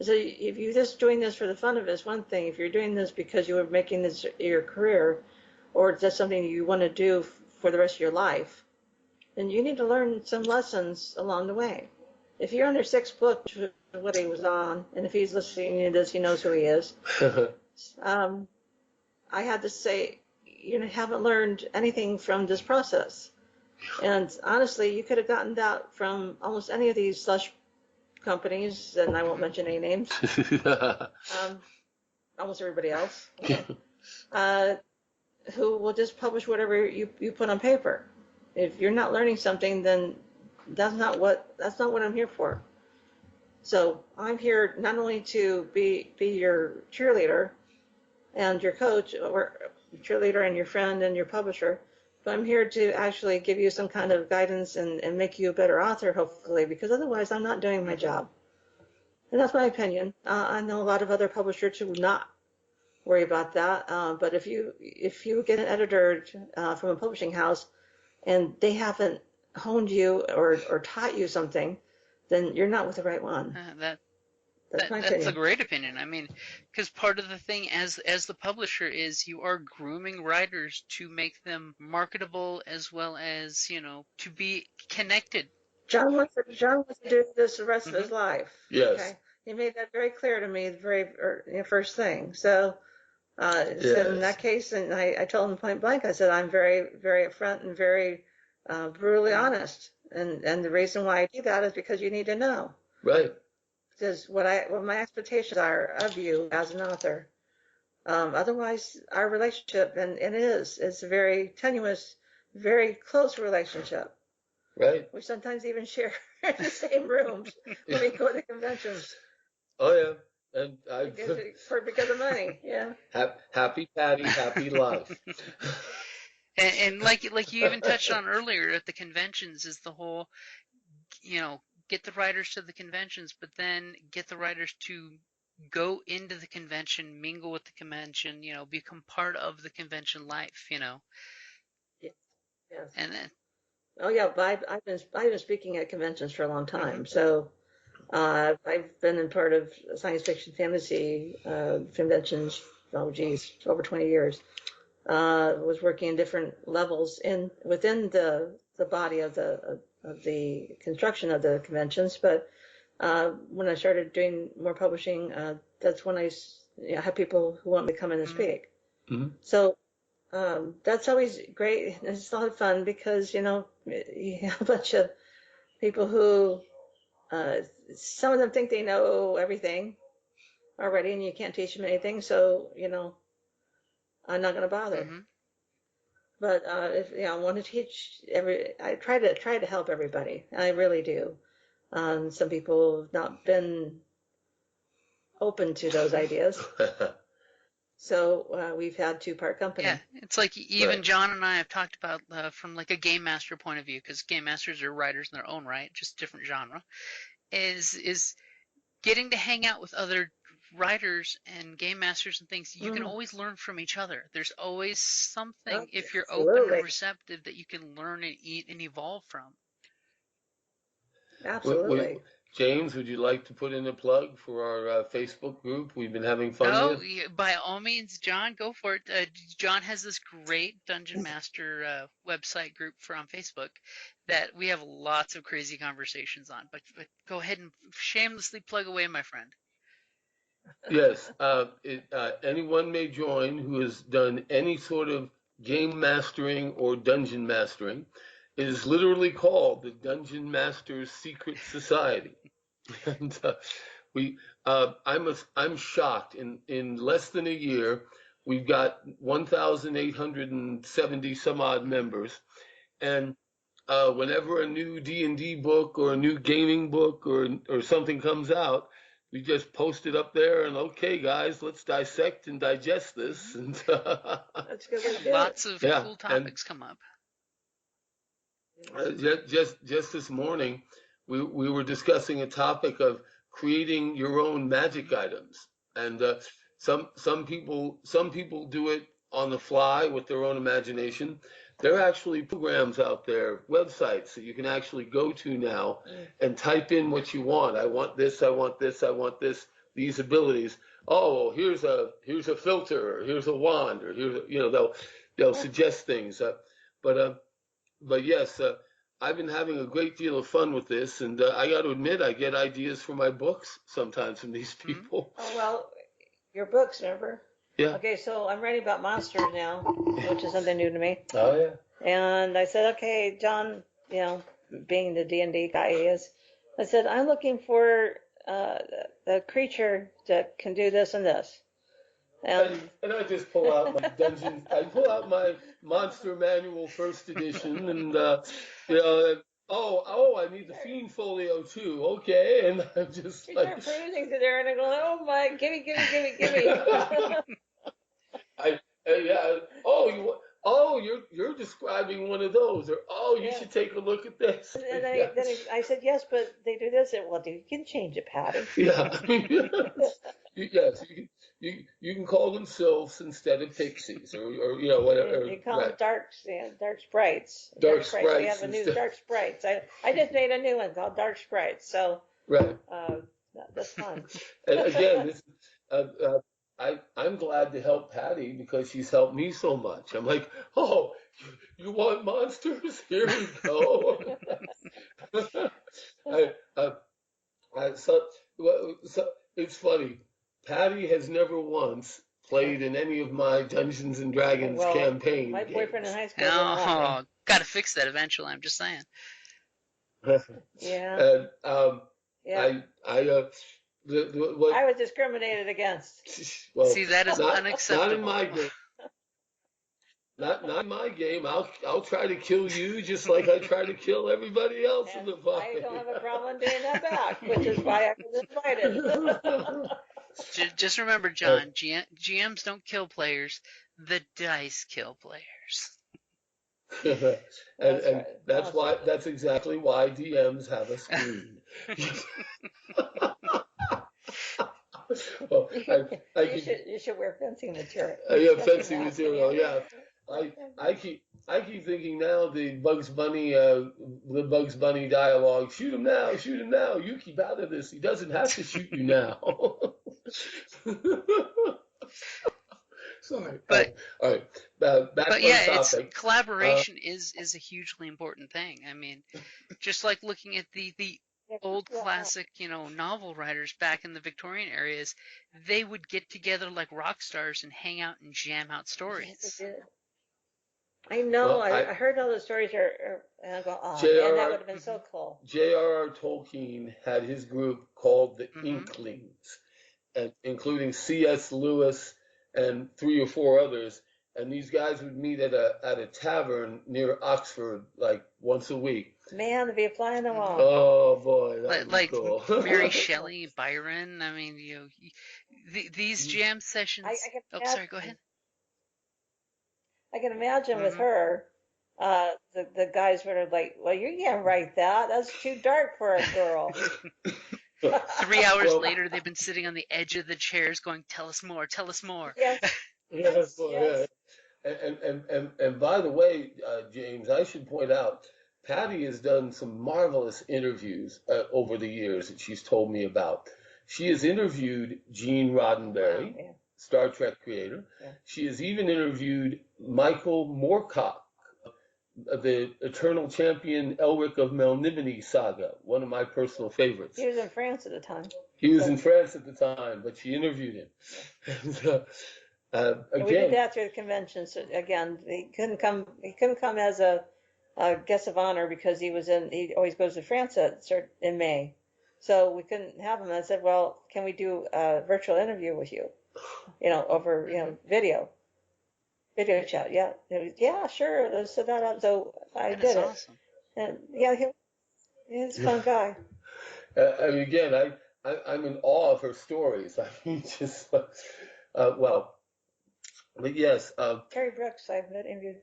So if you're just doing this for the fun of it, it's one thing. If you're doing this because you were making this your career, or that's something you want to do for the rest of your life, then you need to learn some lessons along the way. If you're on your sixth book, which is what he was on, and if he's listening to this, he knows who he is. um, I had to say, you haven't learned anything from this process. And honestly, you could have gotten that from almost any of these slush companies, and I won't mention any names. Almost everybody else, okay, who will just publish whatever you put on paper. If you're not learning something, then that's not what I'm here for. So I'm here not only to be your cheerleader and your coach, or cheerleader and your friend and your publisher, but I'm here to actually give you some kind of guidance and make you a better author, hopefully, because otherwise I'm not doing my job. And that's my opinion. I know a lot of other publishers who would not worry about that. But if you get an editor from a publishing house and they haven't honed you or taught you something, then you're not with the right one. That's my opinion. That's a great opinion. I mean, because part of the thing as the publisher is you are grooming writers to make them marketable as well as, to be connected. John wants to do this the rest of his life. Yes. Okay. He made that very clear to me the very first thing. So, Yes. so in that case, and I told him point blank, I said, I'm very, very upfront and very brutally honest. And the reason why I do that is because you need to know. Right. Because what my expectations are of you as an author. Otherwise, our relationship, and it's a very tenuous, very close relationship. Right. We sometimes even share the same rooms when we go to conventions. Oh yeah. And because of money, yeah. Happy Patty, happy life. And like you even touched on earlier at the conventions is the whole, get the writers to the conventions, but then get the writers to go into the convention, mingle with the convention, become part of the convention life, Yes. And then. Oh yeah, but I've been speaking at conventions for a long time, so I've been in part of science fiction fantasy conventions. Oh geez, over 20 years. Was working in different levels within the body of the construction of the conventions, but when I started doing more publishing, that's when I had people who want me to come in and speak. Mm-hmm. So that's always great. It's a lot of fun because you have a bunch of people who some of them think they know everything already, and you can't teach them anything. So I'm not going to bother. Mm-hmm. But if I want to teach I try to help everybody. I really do. Some people have not been open to those ideas. So we've had two-part company. Yeah, it's like even John and I have talked about from like a game master point of view, because game masters are writers in their own right, just different genre, is getting to hang out with other writers and game masters and things. You can always learn from each other. There's always something, if you're open and receptive, that you can learn and eat and evolve from. Absolutely. James, would you like to put in a plug for our Facebook group? We've been having fun with. Oh, by all means, John, go for it. John has this great Dungeon Master website group on Facebook that we have lots of crazy conversations on. But go ahead and shamelessly plug away, my friend. Yes, anyone may join who has done any sort of game mastering or dungeon mastering. It is literally called the Dungeon Masters Secret Society. And I'm shocked. In less than a year, we've got 1,870 some odd members, and whenever a new D&D book or a new gaming book or something comes out, we just post it up there and okay, guys, let's dissect and digest this. And That's good. Lots of cool topics come up. Just this morning, we were discussing a topic of creating your own magic items, and some people do it on the fly with their own imagination. There are actually programs out there, websites that you can actually go to now and type in what you want. I want this. I want this. I want this. These abilities. Oh, well, here's a filter, or here's a wand, or they'll suggest things. But yes, I've been having a great deal of fun with this, and I got to admit, I get ideas for my books sometimes from these people. Oh, well, your books, remember? Yeah. Okay, so I'm writing about monsters now, which is something new to me. Oh yeah. And I said, okay, John, being the D&D guy he is, I said, I'm looking for a creature that can do this and this. And I just pull out my dungeon. I pull out my Monster Manual First Edition, and I need the Fiend Folio too. Okay, and I'm just you like start perusing through there, and I go, oh my, gimme. Yeah. You're describing one of those, or you should take a look at this. And I said, yes, but they do this. And, well, you can change it, Patty. Yeah. Yes, you can call them sylphs instead of pixies, or whatever. You call them dark sprites. Dark sprites. We have a new dark sprites. I just made a new one called Dark Sprites. So right. That's fun. And again, I'm glad to help Patty because she's helped me so much. I'm like, oh, you want monsters? Here we go. So it's funny. Patty has never once played in any of my Dungeons and Dragons campaign my games. boyfriend in high school. Oh, gotta fix that eventually. I'm just saying. Yeah. And I was discriminated against. Well, see, that is unacceptable. Not in my game. Not in my game. I'll try to kill you just like I try to kill everybody else in the party. I don't have a problem doing that back, which is why I was invited. Just remember, John, GMs don't kill players. The dice kill players. and that's exactly why DMs have a screen. Well, you should wear fencing material. Yeah, fencing material. Yeah, I keep thinking now the Bugs Bunny dialogue. Shoot him now! Shoot him now! You keep out of this. He doesn't have to shoot you now. Sorry. But all right. Back but on yeah, topic. Collaboration is a hugely important thing. I mean, just like looking at the old classic, novel writers back in the Victorian areas, they would get together like rock stars and hang out and jam out stories. I know. Well, I heard all the stories and I go, oh, man, that would have been so cool. J.R.R. Tolkien had his group called the Inklings, and including C.S. Lewis and 3 or 4 others. And these guys would meet at a tavern near Oxford like once a week. Man, to be a fly on the wall. Oh boy, that was cool. Mary Shelley, Byron. I mean, these jam sessions. Sorry, go ahead. I can imagine with her, the guys were like, "Well, you can't write that. That's too dark for a girl." 3 hours later, they've been sitting on the edge of the chairs, going, "Tell us more. Tell us more." Yes. Yes. Yeah. And by the way, James, I should point out, Patty has done some marvelous interviews over the years that she's told me about. She has interviewed Gene Roddenberry, Star Trek creator. Yeah. She has even interviewed Michael Moorcock, the Eternal Champion Elric of Melniboné saga, one of my personal favorites. He was in France at the time. He was in France at the time, but she interviewed him. Again, we did that through the convention. So again, he couldn't come as a guest of honor because he always goes to France in May. So we couldn't have him. I said, well, can we do a virtual interview with you? Over video chat. Yeah. Yeah, sure. Let's set that up. So I did it. Awesome. And yeah, he's a fun guy. Again, I'm in awe of her stories. I mean, just But yes, Terry Brooks, I've interviewed.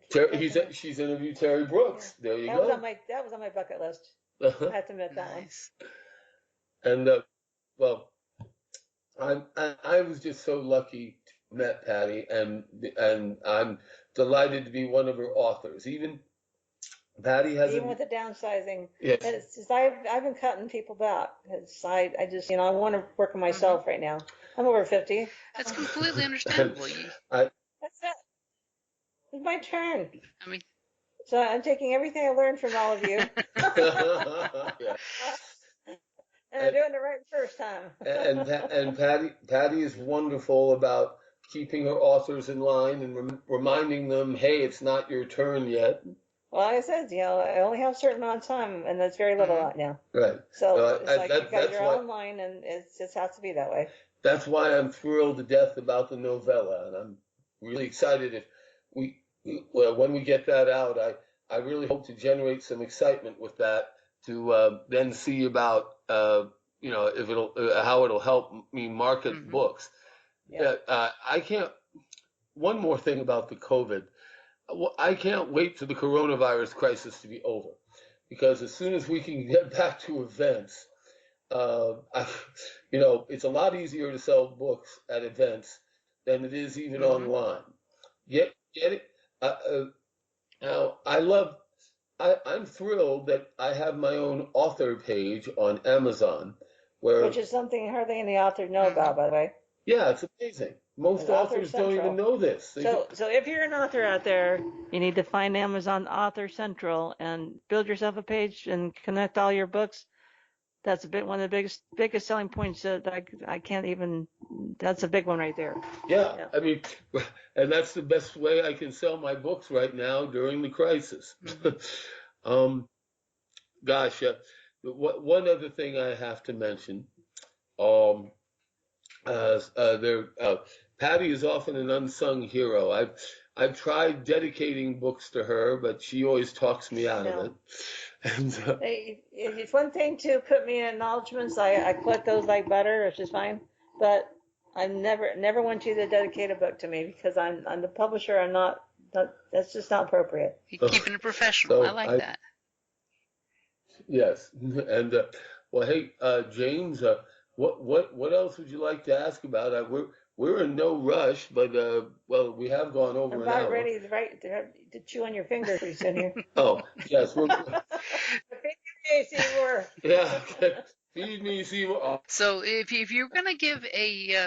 she's interviewed Terry Brooks. Yeah. There you That go. was on my bucket list. I have to admit that one. Nice. And well, I was just so lucky to have met Patti, and I'm delighted to be one of her authors. Even Patti has Even with the downsizing, yes. it's just, I've been cutting people back. I just, I want to work on myself right now. I'm over 50. That's completely understandable. I, That's it. It's my turn. I mean, So I'm taking everything I learned from all of you. yeah. And I'm doing it right the first time. and Patti is wonderful about keeping her authors in line and reminding them, hey, it's not your turn yet. Well, like I said, I only have a certain amount of time, and that's very little right now. Right. So it's like you guys are online, and it just has to be that way. That's why I'm thrilled to death about the novella, and I'm really excited if when we get that out, I really hope to generate some excitement with that to then see about if how it'll help me market books. Yeah. I can't. One more thing about the COVID. I can't wait for the coronavirus crisis to be over, because as soon as we can get back to events, it's a lot easier to sell books at events than it is even online. Get it? Now, I'm thrilled that I have my own author page on Amazon, which is something hardly any authors know about, by the way. Yeah, it's amazing. Most authors don't even know this. So if you're an author out there, you need to find Amazon Author Central and build yourself a page and connect all your books. That's one of the biggest selling points that I can't even. That's a big one right there. Yeah, I mean, and that's the best way I can sell my books right now during the crisis. Gosh, one other thing I have to mention. Patti is often an unsung hero. I've tried dedicating books to her, but she always talks me out of it. And it's one thing to put me in acknowledgments. I collect those like butter, which is fine. But I never want you to dedicate a book to me, because I'm the publisher. I'm not. That's just not appropriate. You're keeping it professional. I like that. Yes, and well, hey, James, what else would you like to ask about? We're in no rush, but well, we have gone over an hour. I'm about ready to chew on your fingers pretty soon here. Oh, yes, we're. Yeah. Feed me, Seymour. So if you're gonna give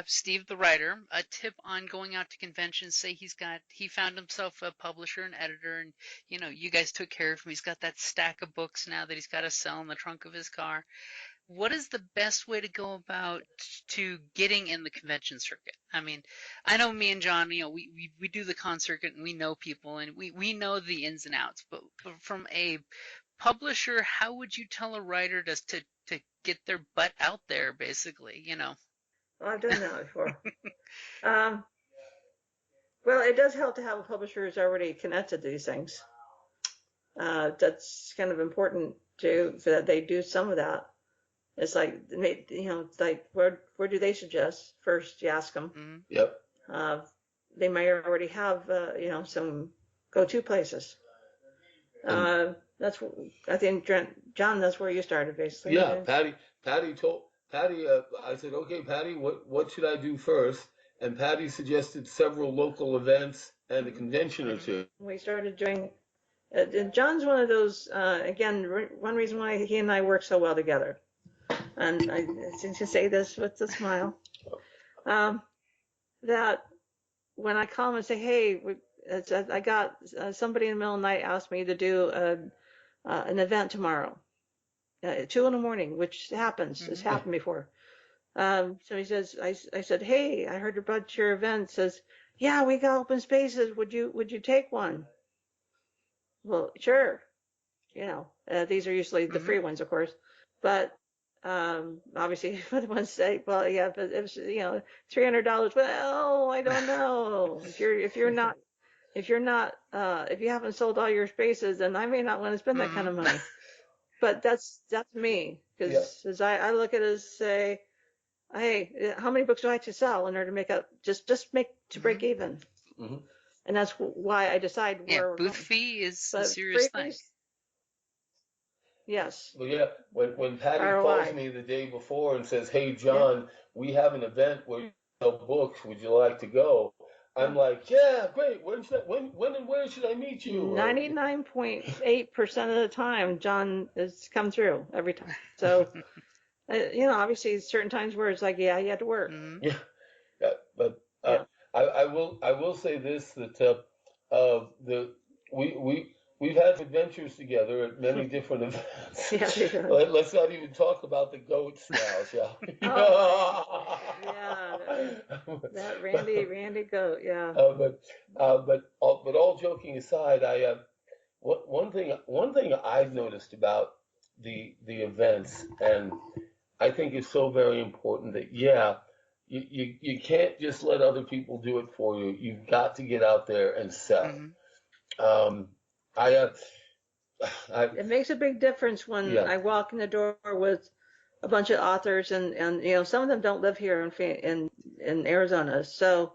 Steve the writer a tip on going out to conventions, say he found himself a publisher and editor, and you guys took care of him. He's got that stack of books now that he's got to sell in the trunk of his car. What is the best way to go about to getting in the convention circuit? I mean, I know me and John, we do the con circuit and we know people and we know the ins and outs, but from a publisher, how would you tell a writer to get their butt out there, basically, Well, I've done that before. Well, it does help to have a publisher who's already connected to these things. That's kind of important too, so that they do some of that. It's like, it's like, where do they suggest? First, you ask them. Yep. They may already have, some go-to places. I think, John, that's where you started, basically. Yeah, Patti, I said, okay, Patti, what should I do first? And Patti suggested several local events and a convention or two. We started doing, John's one of those, again, one reason why he and I work so well together. And I seem to say this with a smile, that when I call him and say, hey, I got somebody in the middle of the night asked me to do an event tomorrow, 2 a.m, which happens. It's happened before. So he says, I said, hey, I heard about your event. Says, yeah, we got open spaces. Would you take one? Well, sure. These are usually the free ones, of course, but obviously for the ones say, well, yeah, but it was, $300. Well, I don't know. If you haven't sold all your spaces, then I may not want to spend that kind of money. But that's me, because as I look at it as say, hey, how many books do I have to sell in order to make up, just make to break even? Mm-hmm. And that's why I decide where we're booth going. fee is a But serious thing. Yes. Well, yeah, when Patti ROI. calls me the day before and says, "Hey, John, we have an event where you sell books. Would you like to go?" I'm like, "Yeah, great. When and where should I meet you?" 99.8% of the time, John has come through every time. So, obviously, certain times where it's like, yeah, you had to work. Mm-hmm. Yeah, but I will say this, that we've had adventures together at many different events. Yeah, Let's not even talk about the goats now, shall we? Yeah, that Randy goat, yeah. But all joking aside, one thing I've noticed about the events, and I think is so very important, that you can't just let other people do it for you. You've got to get out there and sell. Mm-hmm. It makes a big difference when I walk in the door with a bunch of authors, and some of them don't live here in Arizona, so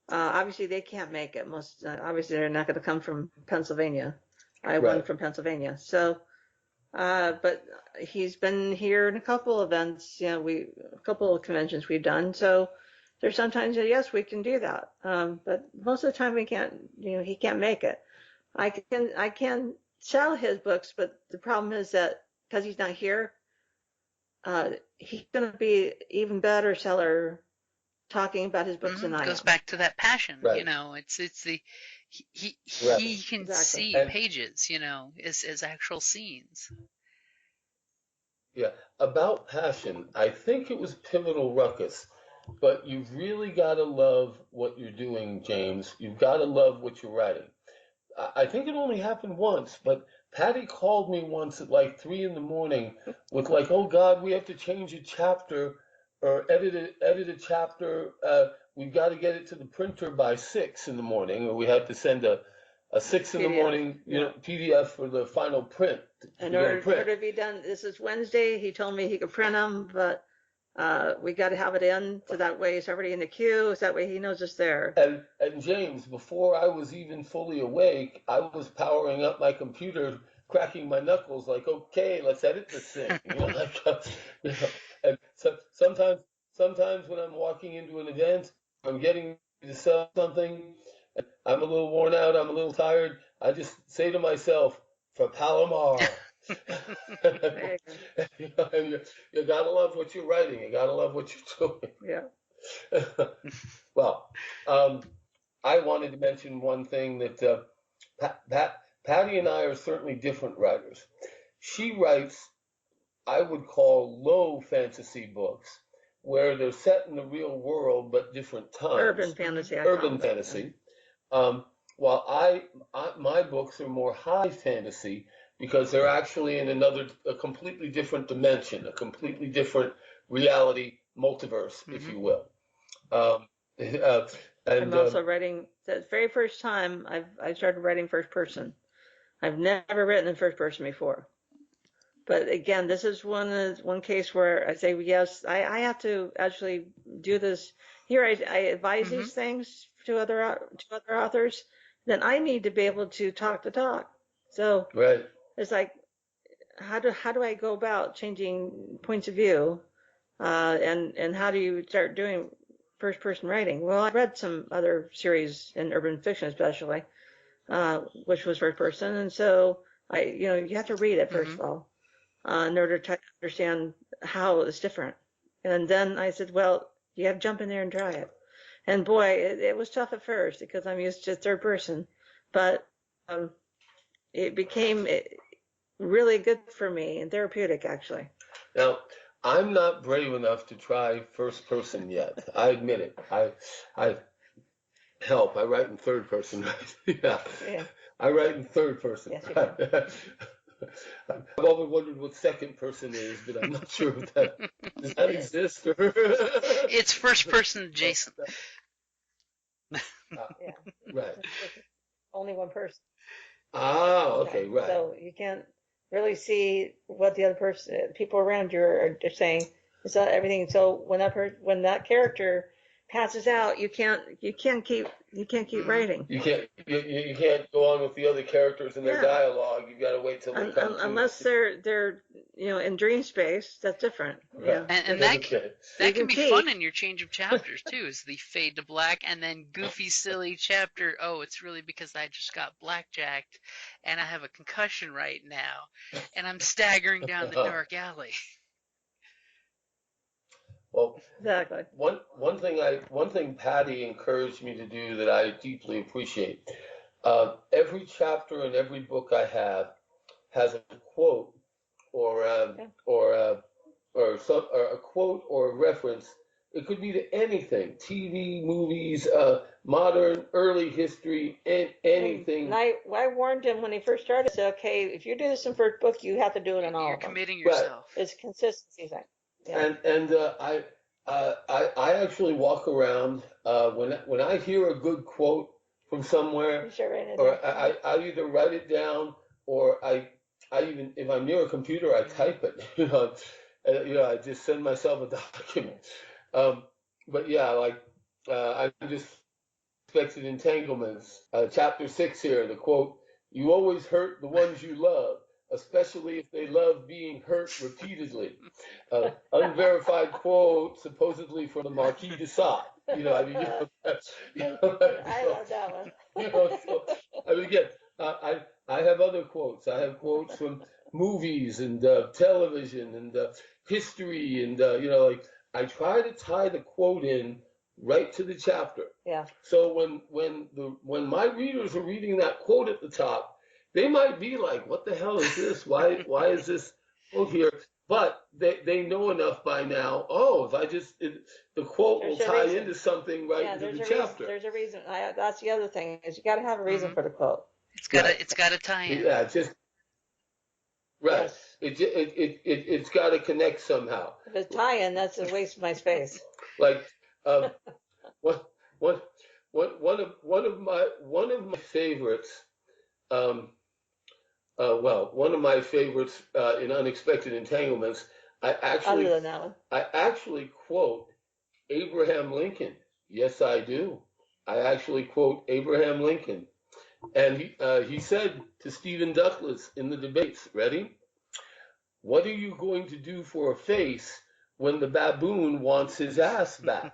obviously they can't make it. Obviously they're not going to come from Pennsylvania. I have one from Pennsylvania, so but he's been here in a couple events. A couple of conventions we've done. So there's sometimes that yes, we can do that, but most of the time we can't. He can't make it. I can sell his books, but the problem is that because he's not here, he's going to be even better seller talking about his books than I am. Goes back to that passion. Right. It's the he can see pages, as actual scenes. Yeah, about passion, I think it was Pivotal Ruckus, but you've really got to love what you're doing, James. You've got to love what you're writing. I think it only happened once, but Patti called me once at like 3 a.m. with like, "Oh God, we have to change a chapter or edit a chapter. We've got to get it to the printer by 6 a.m, or we had to send a 6 a.m, PDF for the final print." In order to be done, this is Wednesday. He told me he could print them, but we got to have it in, so that way it's already in the queue, so that way he knows it's there. And James, before I was even fully awake, I was powering up my computer, cracking my knuckles, like, "Okay, let's edit this thing." And so sometimes when I'm walking into an event, I'm getting to sell something, and I'm a little worn out, I'm a little tired, I just say to myself, "For Palomar." You gotta love what you're writing. You gotta love what you're doing. Yeah. Well, I wanted to mention one thing, that Patti and I are certainly different writers. She writes, I would call, low fantasy books, where they're set in the real world but different times. Urban fantasy. Urban fantasy. While my books are more high fantasy, because they're actually in a completely different dimension, a completely different reality, multiverse, if you will. I'm also writing, the very first time I started writing first person. I've never written in first person before. But again, this is one case where I say, yes, I have to actually do this. Here I advise these things to other authors. Then I need to be able to talk the talk. So it's like, how do I go about changing points of view? And how do you start doing first person writing? Well, I read some other series in urban fiction, especially, which was first person. And so you have to read it first of all, in order to understand how it's different. And then I said, well, you have to jump in there and try it. And boy, it was tough at first because I'm used to third person, but it became really good for me and therapeutic, actually. Now, I'm not brave enough to try first person yet. I admit it. I write in third person. Yeah. I write in third person. Yes, you do. I've always wondered what second person is, but I'm not sure if does that exist. It's first person adjacent. Right. It's only one person. Okay, right. So you can't really see what the other people around you are saying. It's not everything. So when that character passes out, you can't keep writing. You can't go on with the other characters and their dialogue. You got to wait till they come unless they're in dream space. That's different. Yeah, and that can be fun in your change of chapters too. Is the fade to black and then goofy silly chapter. Oh, it's really because I just got blackjacked and I have a concussion right now and I'm staggering down the dark alley. Well, exactly. One thing Patti encouraged me to do that I deeply appreciate. Every chapter in every book I have has a quote or a quote or a reference. It could be to anything: TV, movies, modern, early history, anything. And I warned him when he first started. I said, okay, if you do this in first book, you have to do it in all of them. You're committing yourself. Right. It's a consistency thing. Yeah. And I actually walk around when I hear a good quote from somewhere, or I either write it down or I even, if I'm near a computer, I type it. I just send myself a document. But yeah, like I just Unexpected Entanglements, chapter 6 here. The quote: "You always hurt the ones you love, especially if they love being hurt repeatedly." Unverified quote, supposedly from the Marquis de Sade. I love that one. Again, I have other quotes. I have quotes from movies and television and history, and like I try to tie the quote in right to the chapter. Yeah. So when my readers are reading that quote at the top, they might be like, "What the hell is this? Why is this quote here?" But they know enough by now. Oh, if the quote will tie into something right into the chapter. There's a reason. That's the other thing, is you got to have a reason for the quote. It's got to tie in. Yeah, just right. Yes. It's got to connect somehow. If it's tie in, that's a waste of my space. Like one of my favorites. One of my favorites in Unexpected Entanglements, I actually quote Abraham Lincoln. Yes, I do. I actually quote Abraham Lincoln. And he said to Stephen Douglas in the debates, ready? "What are you going to do for a face when the baboon wants his ass back?"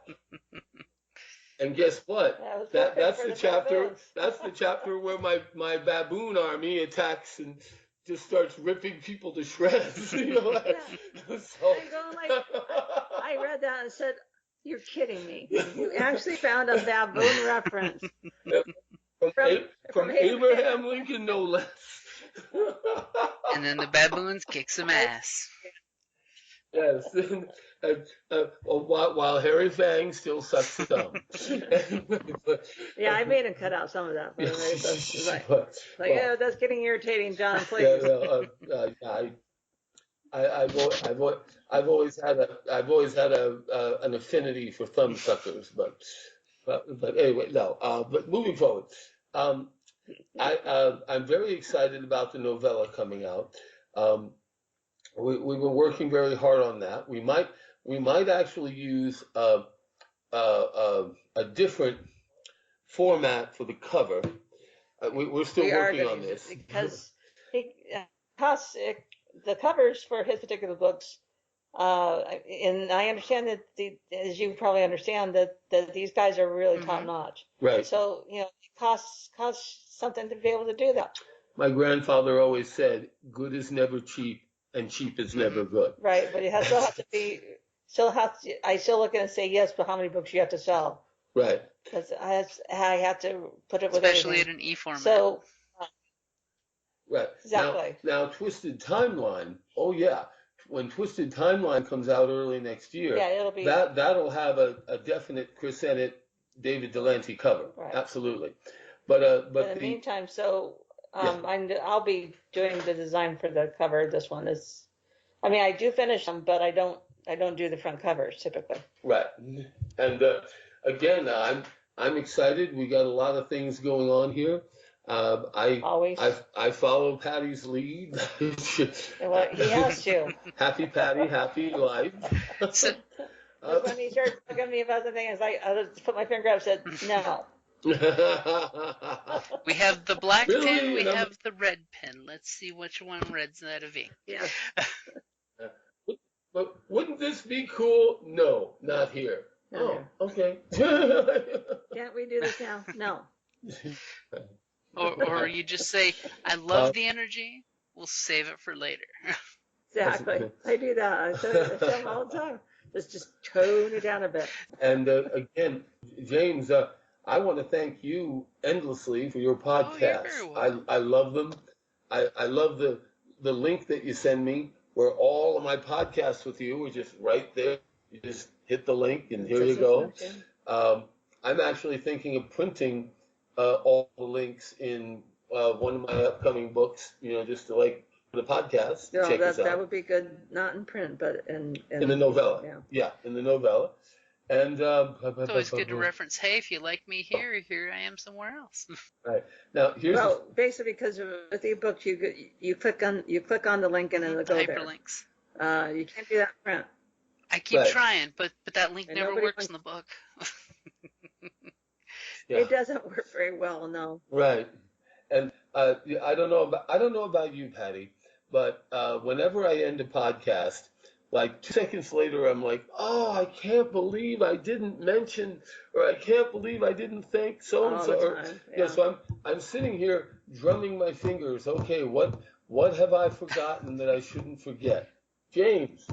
And guess what? That's the chapter. That's the chapter where my baboon army attacks and just starts ripping people to shreds. I read that and said, "You're kidding me! You actually found a baboon reference from Abraham Lincoln, no less." And then the baboons kick some ass. Yes. While Harry Fang still sucks thumb. Yeah, I made him cut out some of that. That's getting irritating, John. Please. I've always had an affinity for thumb suckers, but anyway, no. But moving forward, I'm very excited about the novella coming out. We've been working very hard on that. We might actually use a different format for the cover. We're still working on this because the covers for his particular books. And I understand that as you probably understand that these guys are really top notch. Right. So it costs something to be able to do that. My grandfather always said, "Good is never cheap, and cheap is never good." Right, but it still has to be. I still look at it and say yes, but how many books you have to sell? Right. Because I have to put it with especially everything. in an e-format. So. Right. Exactly. Now, Twisted Timeline. Oh yeah. When Twisted Timeline comes out early next year, it'll be that'll have a definite Chris Ennett, David Delancey cover. Right. Absolutely. But in the meantime, I'll be doing the design for the cover. This one is, I do finish them, but I don't do the front covers typically. Right. And again, I'm excited. We got a lot of things going on here. I follow Patti's lead. Well, he has to. Happy Patti, happy life. Because when he started talking to me about the thing, I just put my finger up and said, no. We have the black Really? pen, we have the red pen. Let's see which one reds out of ink. Yes. But wouldn't this be cool? No, not here. Okay. Can't we do this now? No. Or you just say, I love the energy, we'll save it for later. Exactly. I do that. I tell them all the time. Just tone it down a bit. And again, James, I want to thank you endlessly for your podcasts. Oh, you're very welcome. I love them. I love the link that you send me where all of my podcasts with you are just right there. You just hit the link and here you go. I'm actually thinking of printing all the links in one of my upcoming books, just to like the podcast. No, that would be good, not in print, but in the novella. Yeah, in the novella. And it's always good to reference, hey, if you like me here I am somewhere else. Right. Now here's basically because with eBooks you click on the link and it'll go there. Hyperlinks. You can't do that in print. I keep trying, but that link never works in the book. It doesn't work very well, no. Right. And I don't know about you, Patti, but whenever I end a podcast, like 2 seconds later, I'm like, oh, I can't believe I didn't mention, or I can't believe I didn't thank so and so. So I'm sitting here drumming my fingers. Okay, what have I forgotten that I shouldn't forget? James.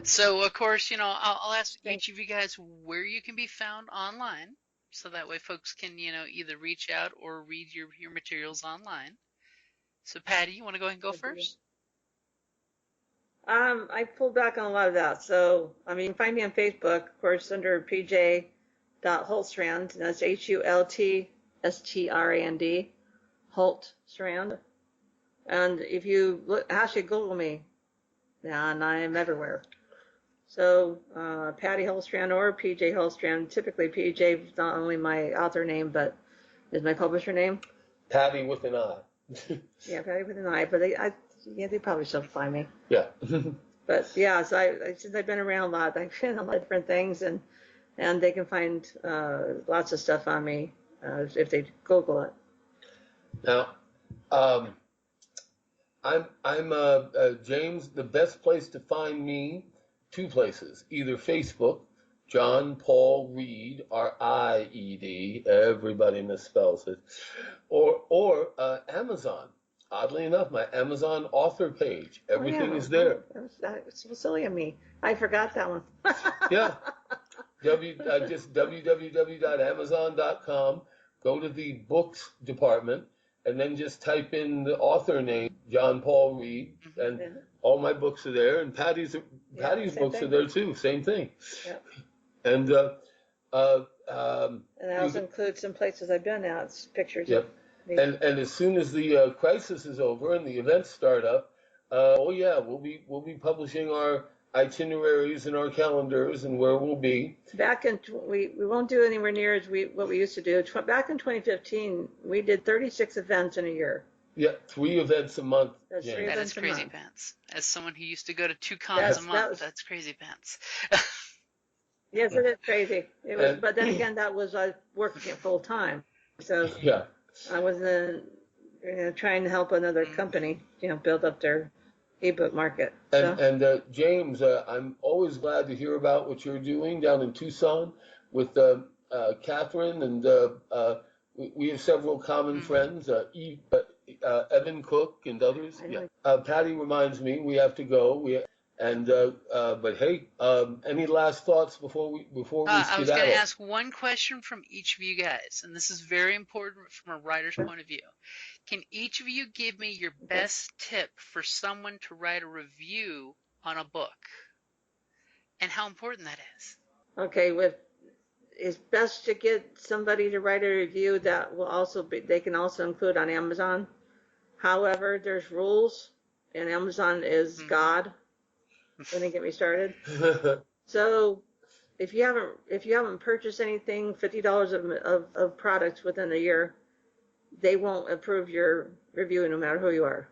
So of course, I'll ask each of you guys where you can be found online, so that way folks can either reach out or read your materials online. So Patti, you want to go ahead and go first? I pulled back on a lot of that. So, you can find me on Facebook, of course, under pj.hultstrand. That's HULTSTRAND, Hultstrand. And if you actually Google me, and I am everywhere. So, Patti Hultstrand or PJ Hultstrand. Typically, PJ is not only my author name, but is my publisher name. Patti with an I. Yeah, Patti with an I. But they probably still find me. Yeah. But yeah, so since I've been around a lot, I've been a lot of different things, and they can find lots of stuff on me if they Google it. Now, I'm James. The best place to find me, 2 places: either Facebook, John Paul Ried, R-I-E-D. Everybody misspells it, or Amazon. Oddly enough, my Amazon author page, everything is there. That's so silly of me. I forgot that one. Yeah. Just www.amazon.com. Go to the books department, and then just type in the author name, John Paul Ried, and all my books are there. And Patti's books are there too. Same thing. Yeah. And I also include some places I've been at. It's pictures. Yep. And as soon as the crisis is over and the events start up, we'll be publishing our itineraries and our calendars and where we'll be. We won't do anywhere near what we used to do. Back in 2015, we did 36 events in a year. Yeah, 3 events a month. That is crazy pants. As someone who used to go to 2 cons a month, that's crazy pants. Yes, it is crazy. It was, but then again, that was working full time. So yeah. I wasn't trying to help another company, build up their ebook market. And James, I'm always glad to hear about what you're doing down in Tucson with Catherine, and we have several common friends, Evan Cook and others. Yeah. Patti reminds me we have to go. But hey, any last thoughts before we skedaddle? I was going to ask one question from each of you guys, and this is very important from a writer's point of view. Can each of you give me your best tip for someone to write a review on a book, and how important that is? Okay, it's best to get somebody to write a review that will they can also include on Amazon. However, there's rules, and Amazon is God. Don't get me started. So if you haven't purchased anything, $50 of products within a year, they won't approve your review no matter who you are.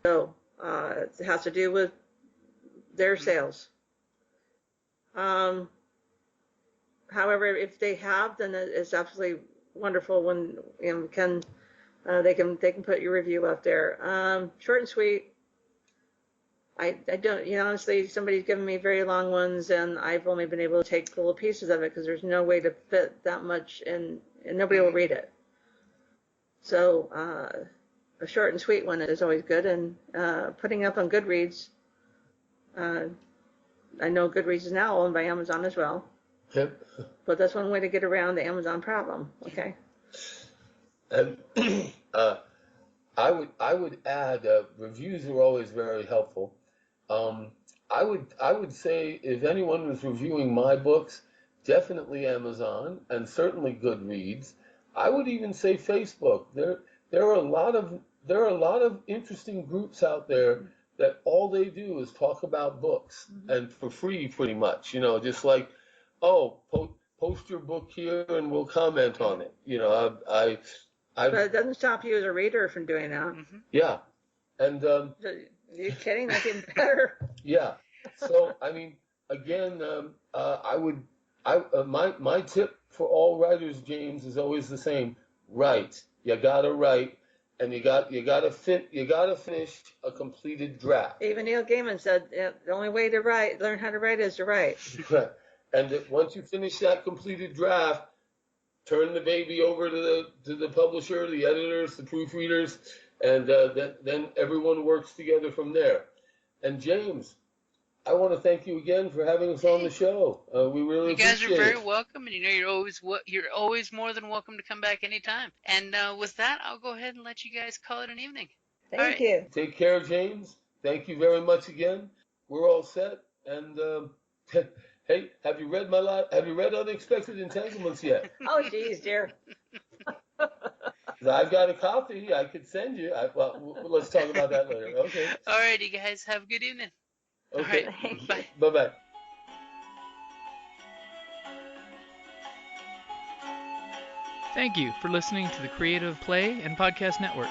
So it has to do with their sales. However, if they have, then it's absolutely wonderful when they can put your review up there. Short and sweet. I don't, honestly, somebody's given me very long ones, and I've only been able to take little pieces of it because there's no way to fit that much in, and nobody will read it. So a short and sweet one is always good, and putting up on Goodreads. I know Goodreads is now owned by Amazon as well. Yep. But that's one way to get around the Amazon problem. Okay. And I would add reviews are always very helpful. I would say if anyone was reviewing my books, definitely Amazon and certainly Goodreads. I would even say Facebook. There are a lot of interesting groups out there that all they do is talk about books and for free pretty much. Just like, post your book here and we'll comment on it. But it doesn't stop you as a reader from doing that. Yeah, and Are you kidding? That's even better. yeah. So I mean, again, my tip for all writers, James, is always the same: write. You gotta write, and you gotta finish a completed draft. Even Neil Gaiman said the only way to learn how to write is to write. And once you finish that completed draft, turn the baby over to the publisher, the editors, the proofreaders, and then everyone works together from there. And James, I want to thank you again for having us on the show. We really appreciate it. You guys are very welcome, and you're always more than welcome to come back anytime. And with that, I'll go ahead and let you guys call it an evening. Thank you. Take care, James. Thank you very much again. We're all set. And hey, have you read Unexpected Entanglements yet? Oh, geez, dear. I've got a copy I could send you. Let's talk about that later. Okay. All right, you guys have a good evening. Okay. All right, bye. Bye-bye. Thank you for listening to the Creative Play and Podcast Network.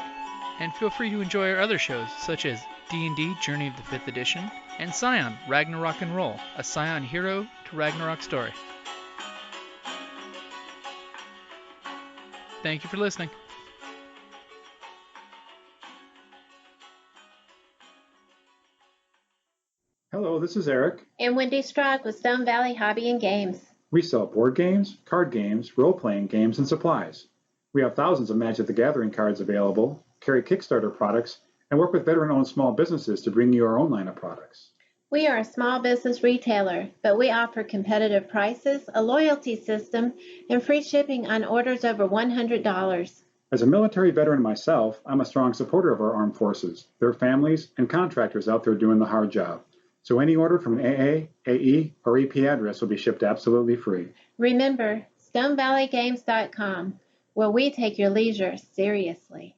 And feel free to enjoy our other shows, such as D&D Journey of the 5th Edition and Scion Ragnarok and Roll, a Scion hero to Ragnarok story. Thank you for listening. Hello, this is Eric. And Wendy Strog with Stone Valley Hobby and Games. We sell board games, card games, role-playing games, and supplies. We have thousands of Magic the Gathering cards available, carry Kickstarter products, and work with veteran-owned small businesses to bring you our own line of products. We are a small business retailer, but we offer competitive prices, a loyalty system, and free shipping on orders over $100. As a military veteran myself, I'm a strong supporter of our armed forces, their families, and contractors out there doing the hard job. So any order from an AA, AE, or EP address will be shipped absolutely free. Remember, StoneValleyGames.com, where we take your leisure seriously.